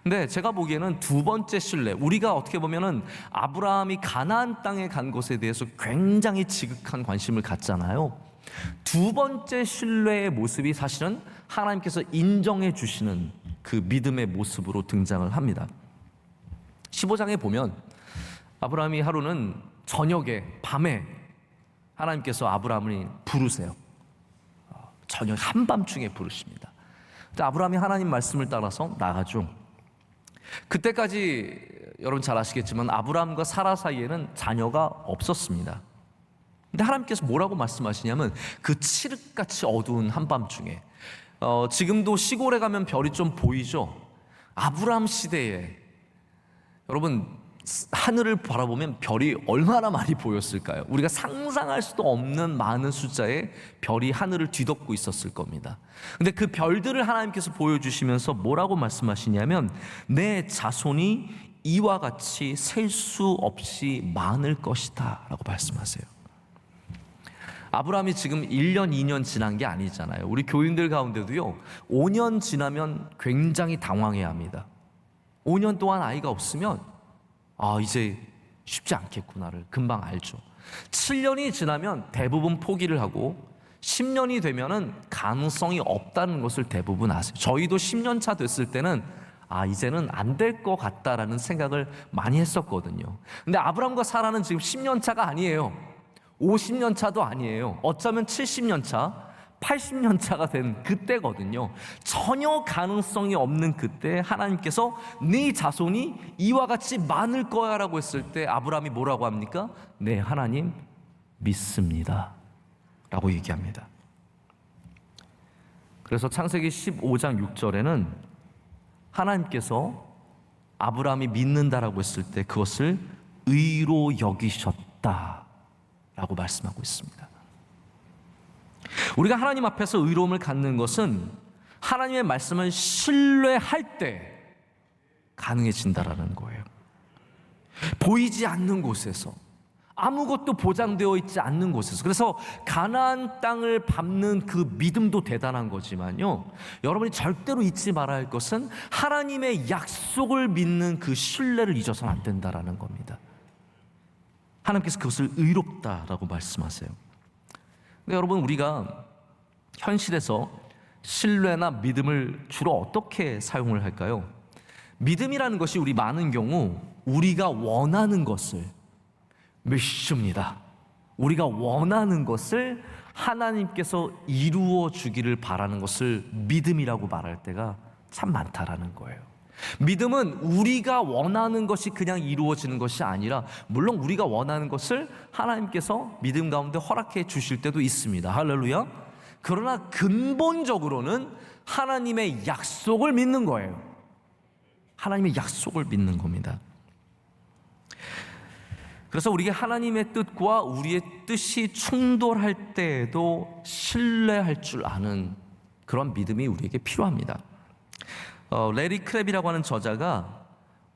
근데 제가 보기에는 두 번째 신뢰, 우리가 어떻게 보면은 아브라함이 가나안 땅에 간 것에 대해서 굉장히 지극한 관심을 갖잖아요. 두 번째 신뢰의 모습이 사실은 하나님께서 인정해 주시는 그 믿음의 모습으로 등장을 합니다. 15장에 보면 아브라함이 하루는 저녁에 밤에 하나님께서 아브라함을 부르세요. 저녁 한밤중에 부르십니다. 근데 아브라함이 하나님 말씀을 따라서 나가죠. 그때까지 여러분 잘 아시겠지만 아브라함과 사라 사이에는 자녀가 없었습니다. 근데 하나님께서 뭐라고 말씀하시냐면 그 칠흑같이 어두운 한밤중에 지금도 시골에 가면 별이 좀 보이죠. 아브라함 시대에 여러분, 하늘을 바라보면 별이 얼마나 많이 보였을까요? 우리가 상상할 수도 없는 많은 숫자의 별이 하늘을 뒤덮고 있었을 겁니다. 근데 그 별들을 하나님께서 보여주시면서 뭐라고 말씀하시냐면 내 자손이 이와 같이 셀 수 없이 많을 것이다 라고 말씀하세요. 아브라함이 지금 1년, 2년 지난 게 아니잖아요. 우리 교인들 가운데도요, 5년 지나면 굉장히 당황해야 합니다. 5년 동안 아이가 없으면 이제 쉽지 않겠구나를 금방 알죠. 7년이 지나면 대부분 포기를 하고 10년이 되면은 가능성이 없다는 것을 대부분 아세요. 저희도 10년 차 됐을 때는 이제는 안 될 것 같다라는 생각을 많이 했었거든요. 근데 아브라함과 사라는 지금 10년 차가 아니에요. 50년 차도 아니에요. 어쩌면 70년 차, 80년 차가 된 그때거든요. 전혀 가능성이 없는 그때 하나님께서 네 자손이 이와 같이 많을 거야 라고 했을 때 아브라함이 뭐라고 합니까? 네, 하나님 믿습니다 라고 얘기합니다. 그래서 창세기 15장 6절에는 하나님께서 아브라함이 믿는다라고 했을 때 그것을 의로 여기셨다 라고 말씀하고 있습니다. 우리가 하나님 앞에서 의로움을 갖는 것은 하나님의 말씀을 신뢰할 때 가능해진다라는 거예요. 보이지 않는 곳에서, 아무것도 보장되어 있지 않는 곳에서. 그래서 가나안 땅을 밟는 그 믿음도 대단한 거지만요, 여러분이 절대로 잊지 말아야 할 것은 하나님의 약속을 믿는 그 신뢰를 잊어서는 안 된다라는 겁니다. 하나님께서 그것을 의롭다라고 말씀하세요. 근데 여러분, 우리가 현실에서 신뢰나 믿음을 주로 어떻게 사용을 할까요? 믿음이라는 것이 우리 많은 경우 우리가 원하는 것을 믿습니다. 우리가 원하는 것을 하나님께서 이루어 주기를 바라는 것을 믿음이라고 말할 때가 참 많다라는 거예요. 믿음은 우리가 원하는 것이 그냥 이루어지는 것이 아니라, 물론 우리가 원하는 것을 하나님께서 믿음 가운데 허락해 주실 때도 있습니다. 할렐루야. 그러나 근본적으로는 하나님의 약속을 믿는 거예요. 하나님의 약속을 믿는 겁니다. 그래서 우리가 하나님의 뜻과 우리의 뜻이 충돌할 때에도 신뢰할 줄 아는 그런 믿음이 우리에게 필요합니다. 레리 크랩이라고 하는 저자가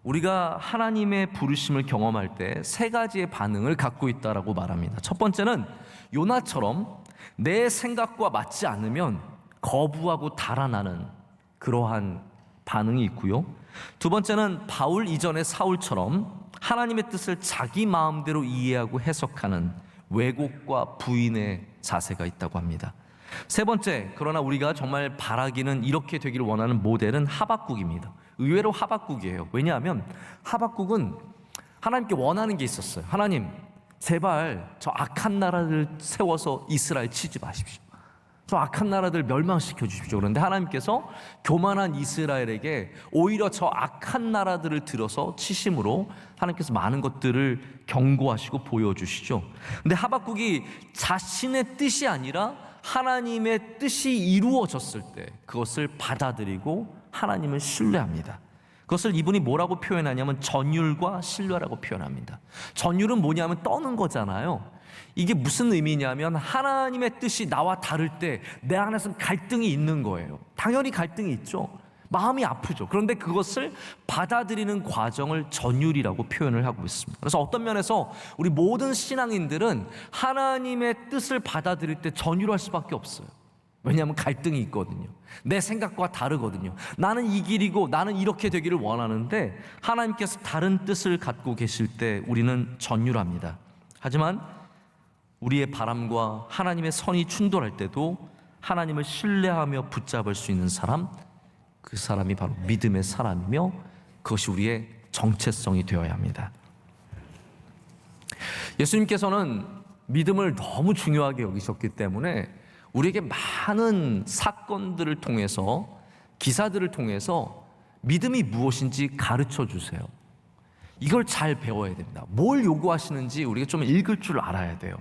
우리가 하나님의 부르심을 경험할 때 세 가지의 반응을 갖고 있다라고 말합니다. 첫 번째는 요나처럼 내 생각과 맞지 않으면 거부하고 달아나는 그러한 반응이 있고요. 두 번째는 바울 이전의 사울처럼 하나님의 뜻을 자기 마음대로 이해하고 해석하는 왜곡과 부인의 자세가 있다고 합니다. 세 번째, 그러나 우리가 정말 바라기는 이렇게 되기를 원하는 모델은 하박국입니다. 의외로 하박국이에요. 왜냐하면 하박국은 하나님께 원하는 게 있었어요. 하나님, 제발 저 악한 나라를 세워서 이스라엘 치지 마십시오. 저 악한 나라들 멸망시켜 주십시오. 그런데 하나님께서 교만한 이스라엘에게 오히려 저 악한 나라들을 들어서 치심으로 하나님께서 많은 것들을 경고하시고 보여주시죠. 근데 하박국이 자신의 뜻이 아니라 하나님의 뜻이 이루어졌을 때 그것을 받아들이고 하나님을 신뢰합니다. 그것을 이분이 뭐라고 표현하냐면 전율과 신뢰라고 표현합니다. 전율은 뭐냐면 떠는 거잖아요. 이게 무슨 의미냐면 하나님의 뜻이 나와 다를 때 내 안에서는 갈등이 있는 거예요. 당연히 갈등이 있죠. 마음이 아프죠. 그런데 그것을 받아들이는 과정을 전율이라고 표현을 하고 있습니다. 그래서 어떤 면에서 우리 모든 신앙인들은 하나님의 뜻을 받아들일 때 전율할 수밖에 없어요. 왜냐하면 갈등이 있거든요. 내 생각과 다르거든요. 나는 이 길이고 나는 이렇게 되기를 원하는데 하나님께서 다른 뜻을 갖고 계실 때 우리는 전율합니다. 하지만 우리의 바람과 하나님의 선이 충돌할 때도 하나님을 신뢰하며 붙잡을 수 있는 사람, 그 사람이 바로 믿음의 사람이며 그것이 우리의 정체성이 되어야 합니다. 예수님께서는 믿음을 너무 중요하게 여기셨기 때문에 우리에게 많은 사건들을 통해서, 기사들을 통해서 믿음이 무엇인지 가르쳐 주세요. 이걸 잘 배워야 됩니다. 뭘 요구하시는지 우리가 좀 읽을 줄 알아야 돼요.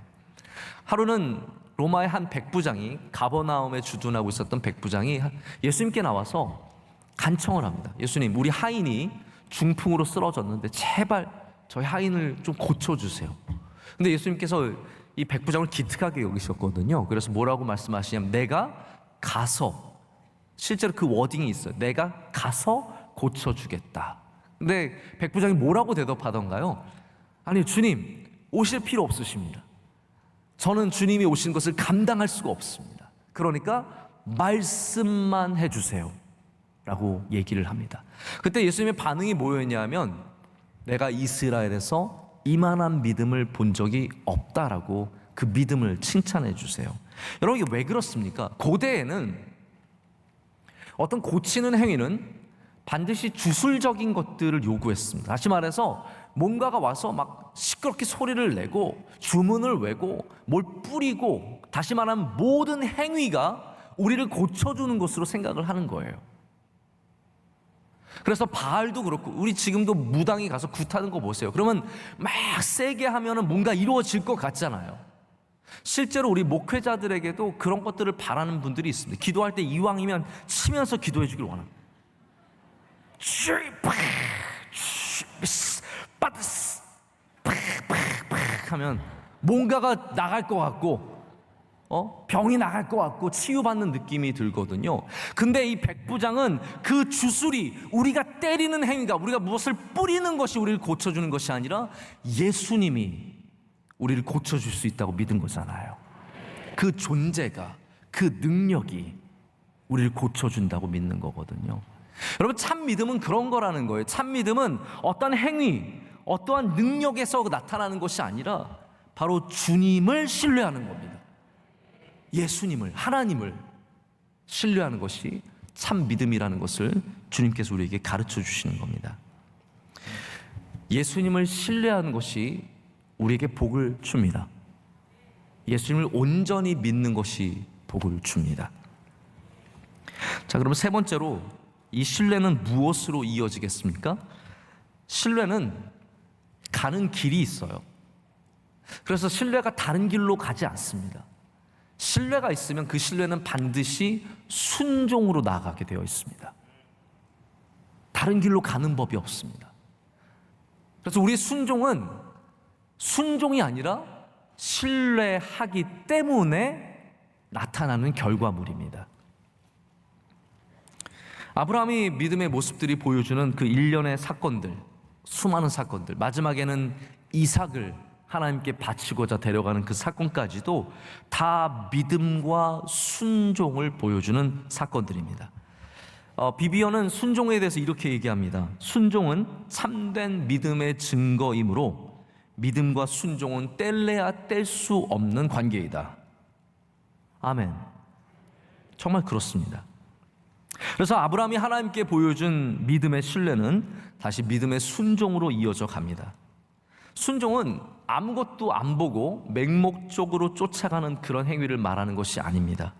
하루는 로마의 한 백부장이, 가버나움에 주둔하고 있었던 백부장이 예수님께 나와서 간청을 합니다. 예수님, 우리 하인이 중풍으로 쓰러졌는데 제발 저희 하인을 좀 고쳐주세요. 근데 예수님께서 이 백부장을 기특하게 여기셨거든요. 그래서 뭐라고 말씀하시냐면 내가 가서, 실제로 그 워딩이 있어요. 내가 가서 고쳐주겠다. 근데 백부장이 뭐라고 대답하던가요? 아니 주님, 오실 필요 없으십니다. 저는 주님이 오신 것을 감당할 수가 없습니다. 그러니까 말씀만 해주세요 라고 얘기를 합니다. 그때 예수님의 반응이 뭐였냐면 내가 이스라엘에서 이만한 믿음을 본 적이 없다라고 그 믿음을 칭찬해 주세요. 여러분 이게 왜 그렇습니까? 고대에는 어떤 고치는 행위는 반드시 주술적인 것들을 요구했습니다. 다시 말해서 뭔가가 와서 막 시끄럽게 소리를 내고 주문을 외고 뭘 뿌리고, 다시 말하면 모든 행위가 우리를 고쳐주는 것으로 생각을 하는 거예요. 그래서 바알도 그렇고, 우리 지금도 무당이 가서 굿하는 거 보세요. 그러면 막 세게 하면은 뭔가 이루어질 것 같잖아요. 실제로 우리 목회자들에게도 그런 것들을 바라는 분들이 있습니다. 기도할 때 이왕이면 치면서 기도해 주길 원합니다. 하면 뭔가가 나갈 것 같고, 병이 나갈 것 같고 치유받는 느낌이 들거든요. 근데 이 백부장은 그 주술이, 우리가 때리는 행위가, 우리가 무엇을 뿌리는 것이 우리를 고쳐주는 것이 아니라 예수님이 우리를 고쳐줄 수 있다고 믿은 거잖아요. 그 존재가, 그 능력이 우리를 고쳐준다고 믿는 거거든요. 여러분 참 믿음은 그런 거라는 거예요. 참 믿음은 어떤 행위, 어떠한 능력에서 나타나는 것이 아니라 바로 주님을 신뢰하는 겁니다. 예수님을, 하나님을 신뢰하는 것이 참 믿음이라는 것을 주님께서 우리에게 가르쳐 주시는 겁니다. 예수님을 신뢰하는 것이 우리에게 복을 줍니다. 예수님을 온전히 믿는 것이 복을 줍니다. 자, 그러면 세 번째로 이 신뢰는 무엇으로 이어지겠습니까? 신뢰는 가는 길이 있어요. 그래서 신뢰가 다른 길로 가지 않습니다. 신뢰가 있으면 그 신뢰는 반드시 순종으로 나아가게 되어 있습니다. 다른 길로 가는 법이 없습니다. 그래서 우리의 순종은 순종이 아니라 신뢰하기 때문에 나타나는 결과물입니다. 아브라함이 믿음의 모습들이 보여주는 그 일련의 사건들, 수많은 사건들, 마지막에는 이삭을 하나님께 바치고자 데려가는 그 사건까지도 다 믿음과 순종을 보여주는 사건들입니다. 비비어는 순종에 대해서 이렇게 얘기합니다. 순종은 참된 믿음의 증거이므로 믿음과 순종은 뗄래야 뗄 수 없는 관계이다. 아멘. 정말 그렇습니다. 그래서 아브라함이 하나님께 보여준 믿음의 신뢰는 다시 믿음의 순종으로 이어져 갑니다. 순종은 아무것도 안 보고 맹목적으로 쫓아가는 그런 행위를 말하는 것이 아닙니다.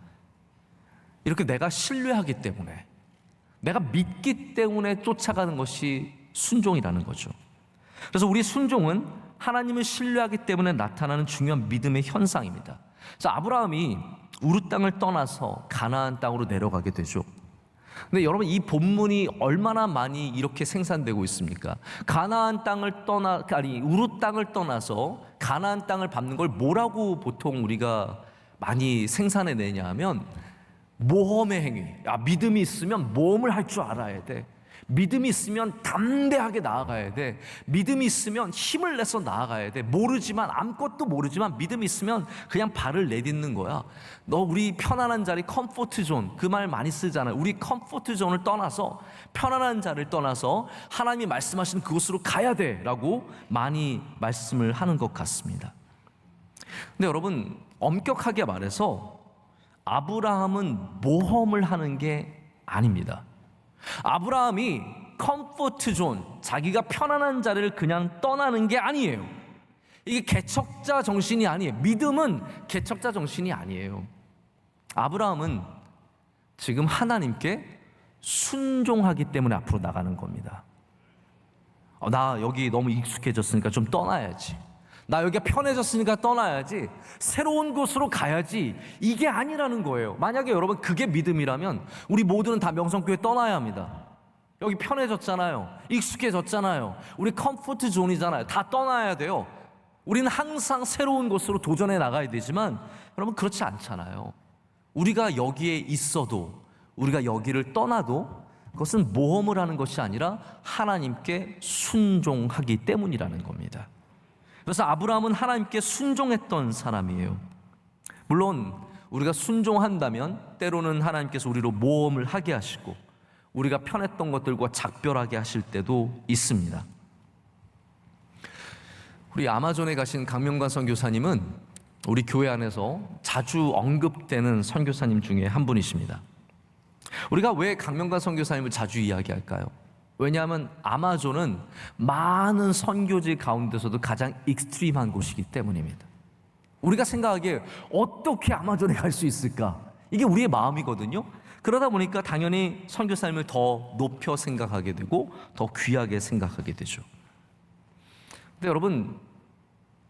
이렇게 내가 신뢰하기 때문에, 내가 믿기 때문에 쫓아가는 것이 순종이라는 거죠. 그래서 우리 순종은 하나님을 신뢰하기 때문에 나타나는 중요한 믿음의 현상입니다. 그래서 아브라함이 우르 땅을 떠나서 가나안 땅으로 내려가게 되죠. 근데 여러분 이 본문이 얼마나 많이 이렇게 생산되고 있습니까? 가나안 땅을 우르 땅을 떠나서 가나안 땅을 밟는 걸 뭐라고 보통 우리가 많이 생산해내냐 하면 모험의 행위. 믿음이 있으면 모험을 할 줄 알아야 돼. 믿음이 있으면 담대하게 나아가야 돼. 믿음이 있으면 힘을 내서 나아가야 돼. 아무것도 모르지만 믿음이 있으면 그냥 발을 내딛는 거야. 우리 편안한 자리, 컴포트 존, 그 말 많이 쓰잖아요. 우리 컴포트 존을 떠나서, 편안한 자리를 떠나서 하나님이 말씀하시는 그곳으로 가야 돼 라고 많이 말씀을 하는 것 같습니다. 근데 여러분 엄격하게 말해서 아브라함은 모험을 하는 게 아닙니다. 아브라함이 컴포트 존, 자기가 편안한 자리를 그냥 떠나는 게 아니에요. 이게 개척자 정신이 아니에요. 믿음은 개척자 정신이 아니에요. 아브라함은 지금 하나님께 순종하기 때문에 앞으로 나가는 겁니다. 나 여기 너무 익숙해졌으니까 좀 떠나야지. 나 여기가 편해졌으니까 떠나야지. 새로운 곳으로 가야지. 이게 아니라는 거예요. 만약에 여러분 그게 믿음이라면 우리 모두는 다 명성교회 떠나야 합니다. 여기 편해졌잖아요. 익숙해졌잖아요. 우리 컴포트 존이잖아요. 다 떠나야 돼요. 우리는 항상 새로운 곳으로 도전해 나가야 되지만 여러분 그렇지 않잖아요. 우리가 여기에 있어도, 우리가 여기를 떠나도 그것은 모험을 하는 것이 아니라 하나님께 순종하기 때문이라는 겁니다. 그래서 아브라함은 하나님께 순종했던 사람이에요. 물론 우리가 순종한다면 때로는 하나님께서 우리로 모험을 하게 하시고 우리가 편했던 것들과 작별하게 하실 때도 있습니다. 우리 아마존에 가신 강명관 선교사님은 우리 교회 안에서 자주 언급되는 선교사님 중에 한 분이십니다. 우리가 왜 강명관 선교사님을 자주 이야기할까요? 왜냐하면 아마존은 많은 선교지 가운데서도 가장 익스트림한 곳이기 때문입니다. 우리가 생각하기에 어떻게 아마존에 갈 수 있을까? 이게 우리의 마음이거든요. 그러다 보니까 당연히 선교사님을 더 높여 생각하게 되고 더 귀하게 생각하게 되죠. 근데 여러분,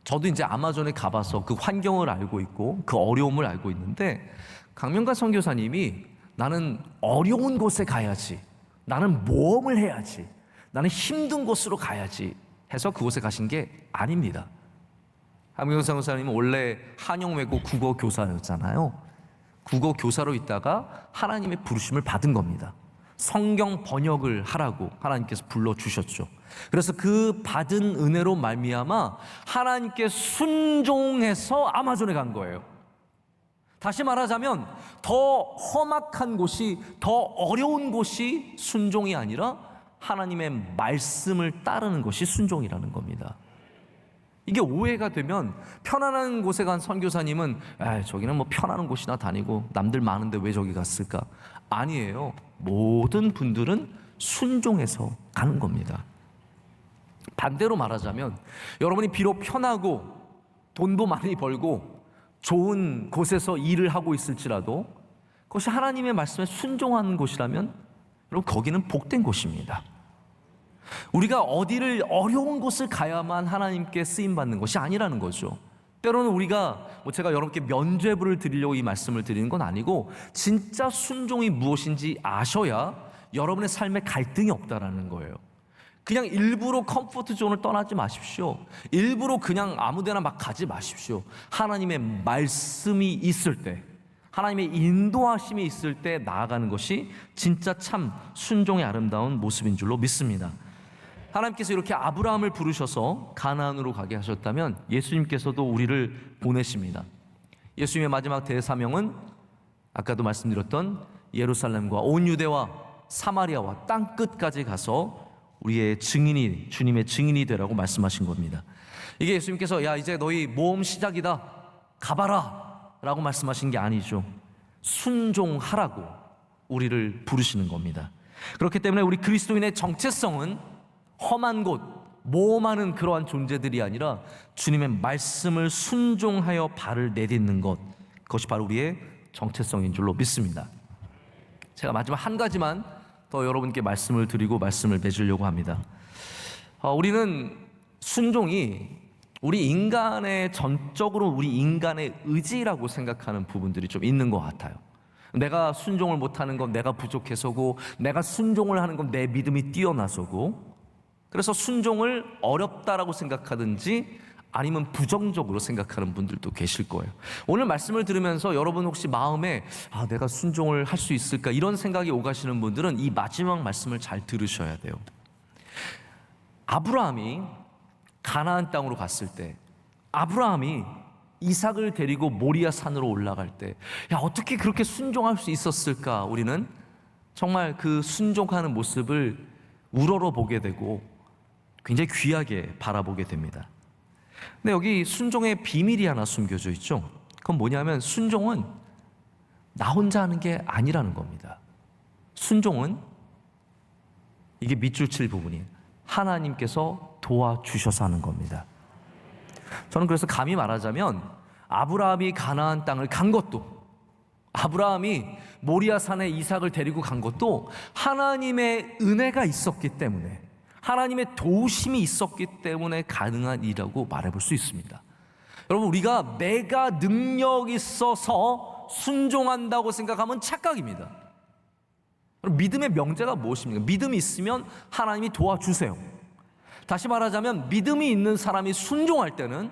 저도 이제 아마존에 가봐서 그 환경을 알고 있고 그 어려움을 알고 있는데, 강명관 선교사님이 나는 어려운 곳에 가야지, 나는 모험을 해야지, 나는 힘든 곳으로 가야지 해서 그곳에 가신 게 아닙니다. 강명관 선교사님은 원래 한영외고 국어 교사였잖아요. 국어 교사로 있다가 하나님의 부르심을 받은 겁니다. 성경 번역을 하라고 하나님께서 불러주셨죠. 그래서 그 받은 은혜로 말미암아 하나님께 순종해서 아마존에 간 거예요. 다시 말하자면 더 험악한 곳이, 더 어려운 곳이 순종이 아니라 하나님의 말씀을 따르는 것이 순종이라는 겁니다. 이게 오해가 되면 편안한 곳에 간 선교사님은 저기는 뭐 편안한 곳이나 다니고 남들 많은데 왜 저기 갔을까? 아니에요. 모든 분들은 순종해서 가는 겁니다. 반대로 말하자면 여러분이 비록 편하고 돈도 많이 벌고 좋은 곳에서 일을 하고 있을지라도 그것이 하나님의 말씀에 순종하는 곳이라면 여러분 거기는 복된 곳입니다. 우리가 어디를 어려운 곳을 가야만 하나님께 쓰임받는 것이 아니라는 거죠. 때로는 우리가 제가 여러분께 면죄부를 드리려고 이 말씀을 드리는 건 아니고 진짜 순종이 무엇인지 아셔야 여러분의 삶에 갈등이 없다라는 거예요. 그냥 일부러 컴포트 존을 떠나지 마십시오. 일부러 그냥 아무데나 막 가지 마십시오. 하나님의 말씀이 있을 때, 하나님의 인도하심이 있을 때 나아가는 것이 진짜 참 순종의 아름다운 모습인 줄로 믿습니다. 하나님께서 이렇게 아브라함을 부르셔서 가나안으로 가게 하셨다면 예수님께서도 우리를 보내십니다. 예수님의 마지막 대사명은 아까도 말씀드렸던 예루살렘과 온 유대와 사마리아와 땅 끝까지 가서 우리의 증인이, 주님의 증인이 되라고 말씀하신 겁니다. 이게 예수님께서 야 이제 너희 모험 시작이다, 가봐라 라고 말씀하신 게 아니죠. 순종하라고 우리를 부르시는 겁니다. 그렇기 때문에 우리 그리스도인의 정체성은 험한 곳, 모험하는 그러한 존재들이 아니라 주님의 말씀을 순종하여 발을 내딛는 것, 그것이 바로 우리의 정체성인 줄로 믿습니다. 제가 마지막 한 가지만 더 여러분께 말씀을 드리고 말씀을 맺으려고 합니다. 우리는 순종이 우리 인간의 전적으로 우리 인간의 의지라고 생각하는 부분들이 좀 있는 것 같아요. 내가 순종을 못하는 건 내가 부족해서고, 내가 순종을 하는 건 내 믿음이 뛰어나서고, 그래서 순종을 어렵다라고 생각하든지 아니면 부정적으로 생각하는 분들도 계실 거예요. 오늘 말씀을 들으면서 여러분 혹시 마음에 내가 순종을 할 수 있을까 이런 생각이 오가시는 분들은 이 마지막 말씀을 잘 들으셔야 돼요. 아브라함이 가나안 땅으로 갔을 때, 아브라함이 이삭을 데리고 모리아 산으로 올라갈 때 어떻게 그렇게 순종할 수 있었을까? 우리는 정말 그 순종하는 모습을 우러러 보게 되고 굉장히 귀하게 바라보게 됩니다. 근데 여기 순종의 비밀이 하나 숨겨져 있죠. 그건 뭐냐면 순종은 나 혼자 하는 게 아니라는 겁니다. 순종은, 이게 밑줄 칠 부분이에요, 하나님께서 도와주셔서 하는 겁니다. 저는 그래서 감히 말하자면 아브라함이 가나안 땅을 간 것도, 아브라함이 모리아 산에 이삭을 데리고 간 것도 하나님의 은혜가 있었기 때문에, 하나님의 도우심이 있었기 때문에 가능한 일이라고 말해볼 수 있습니다. 여러분, 우리가 내가 능력 있어서 순종한다고 생각하면 착각입니다. 그럼 믿음의 명제가 무엇입니까? 믿음이 있으면 하나님이 도와주세요. 다시 말하자면 믿음이 있는 사람이 순종할 때는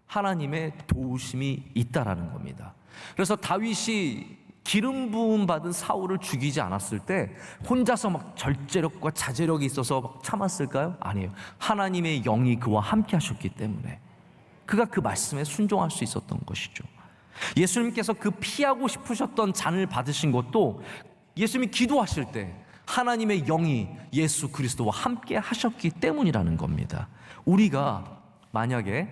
하나님의 도우심이 있다라는 겁니다. 그래서 다윗이 기름 부음 받은 사울을 죽이지 않았을 때 혼자서 막 절제력과 자제력이 있어서 막 참았을까요? 아니에요. 하나님의 영이 그와 함께 하셨기 때문에 그가 그 말씀에 순종할 수 있었던 것이죠. 예수님께서 그 피하고 싶으셨던 잔을 받으신 것도 예수님이 기도하실 때 하나님의 영이 예수 그리스도와 함께 하셨기 때문이라는 겁니다. 우리가 만약에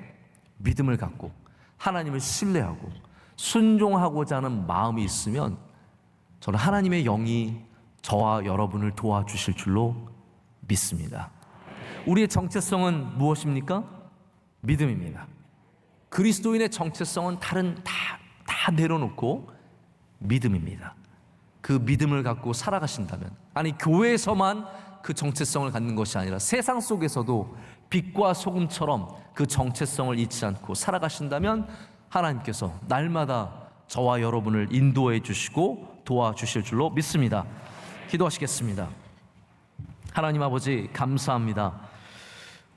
믿음을 갖고 하나님을 신뢰하고 순종하고자 하는 마음이 있으면 저는 하나님의 영이 저와 여러분을 도와주실 줄로 믿습니다. 우리의 정체성은 무엇입니까? 믿음입니다. 그리스도인의 정체성은 다 내려놓고 믿음입니다. 그 믿음을 갖고 살아가신다면, 아니 교회에서만 그 정체성을 갖는 것이 아니라 세상 속에서도 빛과 소금처럼 그 정체성을 잊지 않고 살아가신다면 하나님께서 날마다 저와 여러분을 인도해 주시고 도와주실 줄로 믿습니다. 기도하시겠습니다. 하나님 아버지 감사합니다.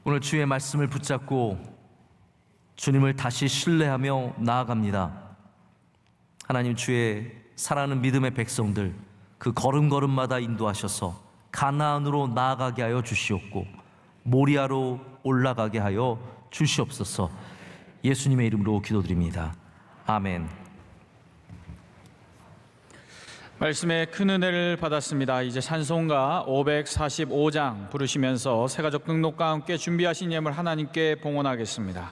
오늘 주의 말씀을 붙잡고 주님을 다시 신뢰하며 나아갑니다. 하나님, 주의 사랑하는 믿음의 백성들 그 걸음걸음마다 인도하셔서 가나안으로 나아가게 하여 주시옵고 모리아로 올라가게 하여 주시옵소서. 예수님의 이름으로 기도드립니다. 아멘. 말씀에 큰 은혜를 받았습니다. 이제 찬송가 545장 부르시면서 새가족 등록과 함께 준비하신 예물 하나님께 봉헌하겠습니다.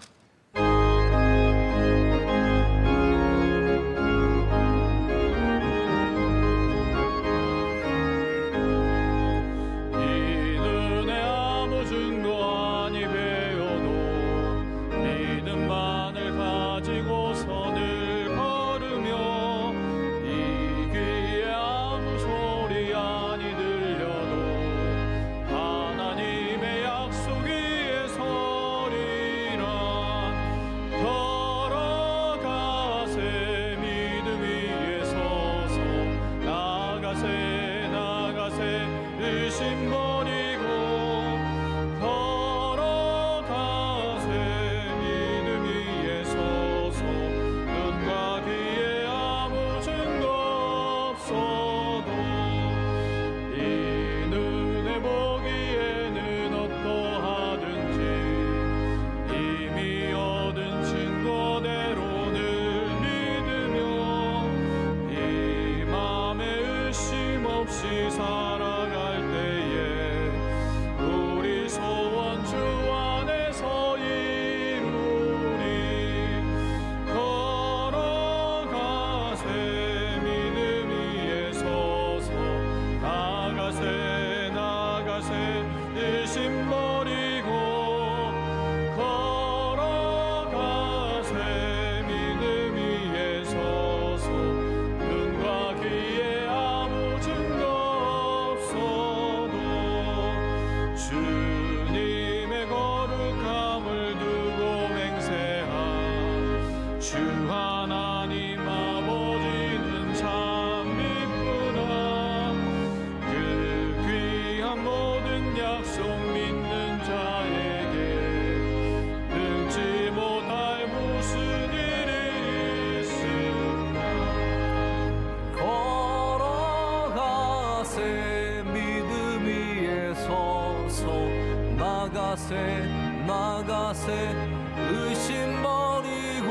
나가세 의심 버리고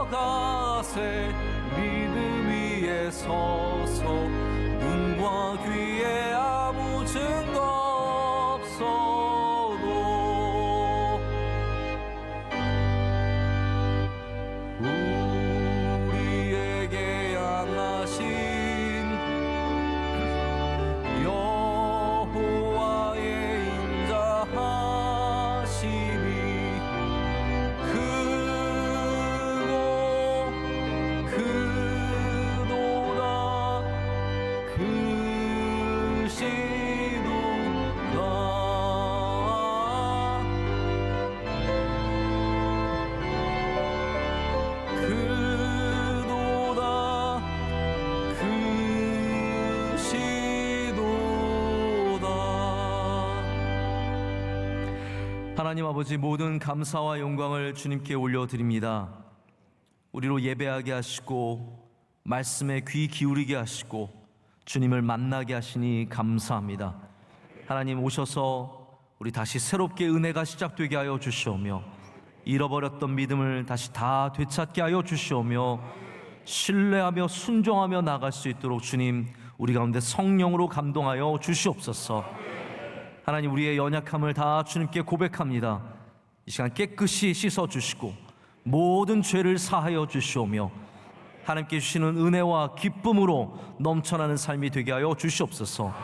걸어가세 믿음 위에 서서 눈과 귀에 아무 증거 없어도 우리에게 향하신 크고 크도다 하나님 아버지, 모든 감사와 영광을 주님께 올려드립니다. 우리로 예배하게 하시고 말씀에 귀 기울이게 하시고 주님을 만나게 하시니 감사합니다. 하나님, 오셔서 우리 다시 새롭게 은혜가 시작되게 하여 주시오며 잃어버렸던 믿음을 다시 다 되찾게 하여 주시오며 신뢰하며 순종하며 나갈 수 있도록 주님, 우리 가운데 성령으로 감동하여 주시옵소서. 하나님, 우리의 연약함을 다 주님께 고백합니다. 이 시간 깨끗이 씻어주시고 모든 죄를 사하여 주시오며 하나님께 주시는 은혜와 기쁨으로 넘쳐나는 삶이 되게 하여 주시옵소서.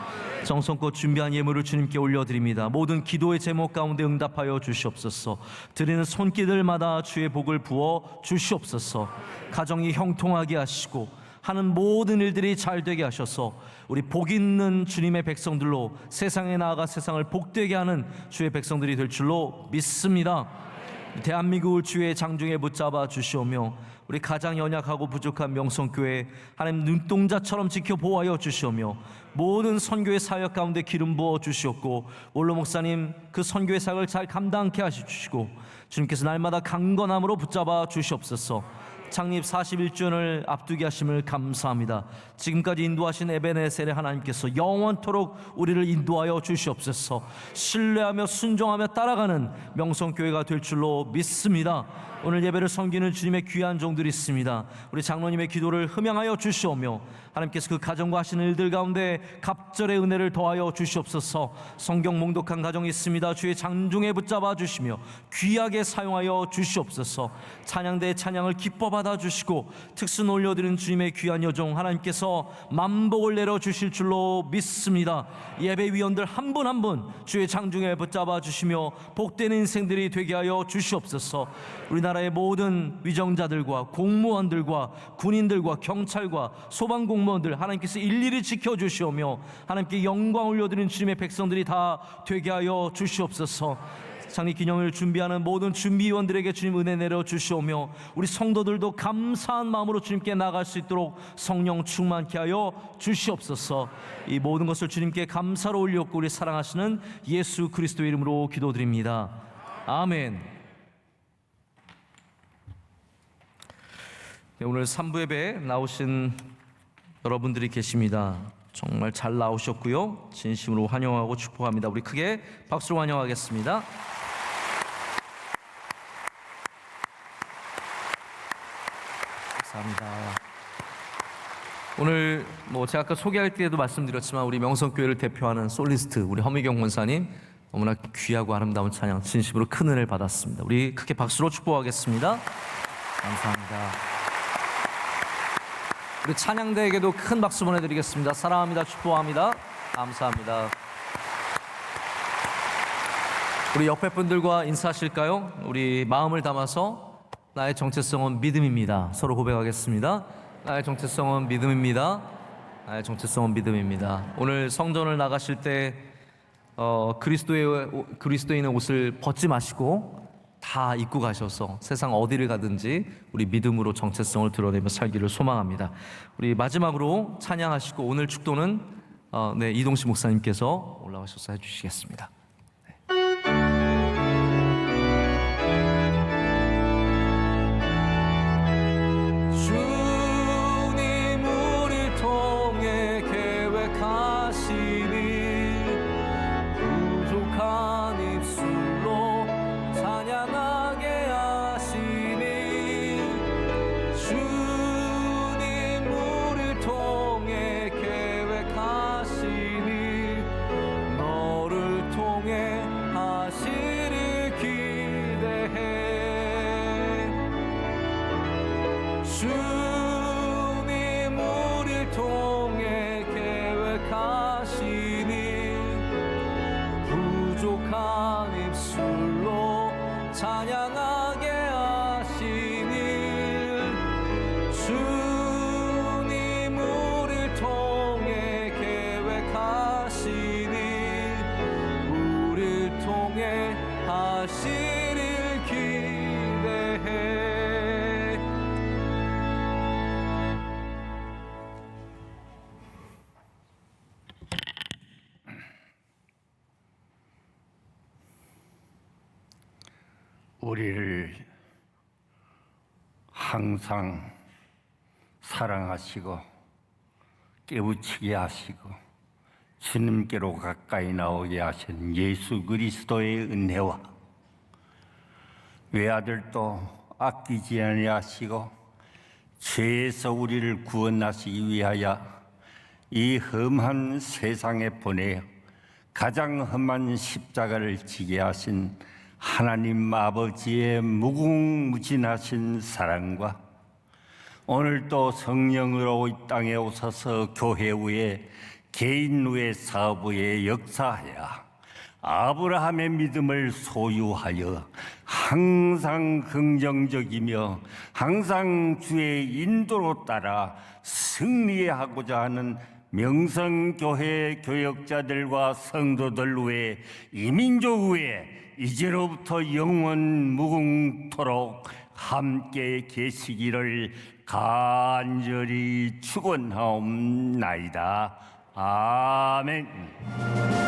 정성껏 준비한 예물을 주님께 올려드립니다. 모든 기도의 제목 가운데 응답하여 주시옵소서. 드리는 손길들마다 주의 복을 부어 주시옵소서. 가정이 형통하게 하시고 하는 모든 일들이 잘 되게 하셔서 우리 복 있는 주님의 백성들로 세상에 나아가 세상을 복되게 하는 주의 백성들이 될 줄로 믿습니다. 대한민국을 주의 장중에 붙잡아 주시오며 우리 가장 연약하고 부족한 명성교회 하나님 눈동자처럼 지켜 보호하여 주시오며 모든 선교의 사역 가운데 기름 부어 주시옵고 원로 목사님 그 선교의 사역을 잘 감당케 하시고 주님께서 날마다 강건함으로 붙잡아 주시옵소서. 창립 41주년을 앞두게 하심을 감사합니다. 지금까지 인도하신 에베네셀의 하나님께서 영원토록 우리를 인도하여 주시옵소서. 신뢰하며 순종하며 따라가는 명성교회가 될 줄로 믿습니다. 오늘 예배를 섬기는 주님의 귀한 종들이 있습니다. 우리 장로님의 기도를 흠양하여 주시오며 하나님께서 그 가정과 하시는 일들 가운데 갑절의 은혜를 더하여 주시옵소서. 성경 몽독한 가정이 있습니다. 주의 장중에 붙잡아 주시며 귀하게 사용하여 주시옵소서. 찬양대의 찬양을 기뻐 받아 주시고 특순 올려드린 주님의 귀한 여종 하나님께서 만복을 내려 주실 줄로 믿습니다. 예배위원들 한 분 한 분 주의 장중에 붙잡아 주시며 복되는 인생들이 되게 하여 주시옵소서. 우리나라의 모든 위정자들과 공무원들과 군인들과 경찰과 소방공무원들 하나님께서 일일이 지켜주시오며 하나님께 영광 올려드리는 주님의 백성들이 다 되게 하여 주시옵소서. 창립기념을 준비하는 모든 준비위원들에게 주님 은혜 내려 주시오며 우리 성도들도 감사한 마음으로 주님께 나갈 수 있도록 성령 충만케 하여 주시옵소서. 이 모든 것을 주님께 감사로 올렸고 우리 사랑하시는 예수 그리스도의 이름으로 기도드립니다. 아멘. 네, 오늘 3부 예배에 나오신 여러분들이 계십니다. 정말 잘 나오셨고요. 진심으로 환영하고 축복합니다. 우리 크게 박수로 환영하겠습니다. 감사합니다. 오늘 제가 아까 소개할 때에도 말씀드렸지만 우리 명성교회를 대표하는 솔리스트 우리 허미경 권사님 너무나 귀하고 아름다운 찬양 진심으로 큰 은혜를 받았습니다. 우리 크게 박수로 축복하겠습니다. 감사합니다. 우리 찬양대에게도 큰 박수 보내드리겠습니다. 사랑합니다. 축복합니다. 감사합니다. 우리 옆에 분들과 인사하실까요? 우리 마음을 담아서 나의 정체성은 믿음입니다. 서로 고백하겠습니다. 나의 정체성은 믿음입니다. 나의 정체성은 믿음입니다. 오늘 성전을 나가실 때 그리스도인의 옷을 벗지 마시고 다 입고 가셔서 세상 어디를 가든지 우리 믿음으로 정체성을 드러내며 살기를 소망합니다. 우리 마지막으로 찬양하시고 오늘 축도는 이동식 목사님께서 올라가셔서 해주시겠습니다. 주님 우리를 통해 계획하신 일 부족한 입술로 찬양하게 하시니 주님 우리를 통해 계획하시니 너를 통해 하시를 기대해 주님 우리를 통해 계획하시니 부족한 입술로 찬양하게 하시니 주님 우리를 통해 계획하시니 우리를 통해 하시를 기대해 우리를 항상 사랑하시고 깨우치게 하시고 주님께로 가까이 나오게 하신 예수 그리스도의 은혜와 외아들도 아끼지 아니하시고 죄에서 우리를 구원하시기 위하여 이 험한 세상에 보내어 가장 험한 십자가를 지게 하신 하나님 아버지의 무궁무진하신 사랑과 오늘도 성령으로 이 땅에 오셔서 교회 위에 개인 위에 사업 위에 역사하여 아브라함의 믿음을 소유하여 항상 긍정적이며 항상 주의 인도로 따라 승리하고자 하는 명성교회 교역자들과 성도들 외에 이민족 외에 이제로부터 영원 무궁토록 함께 계시기를 간절히 축원하옵나이다. 아멘.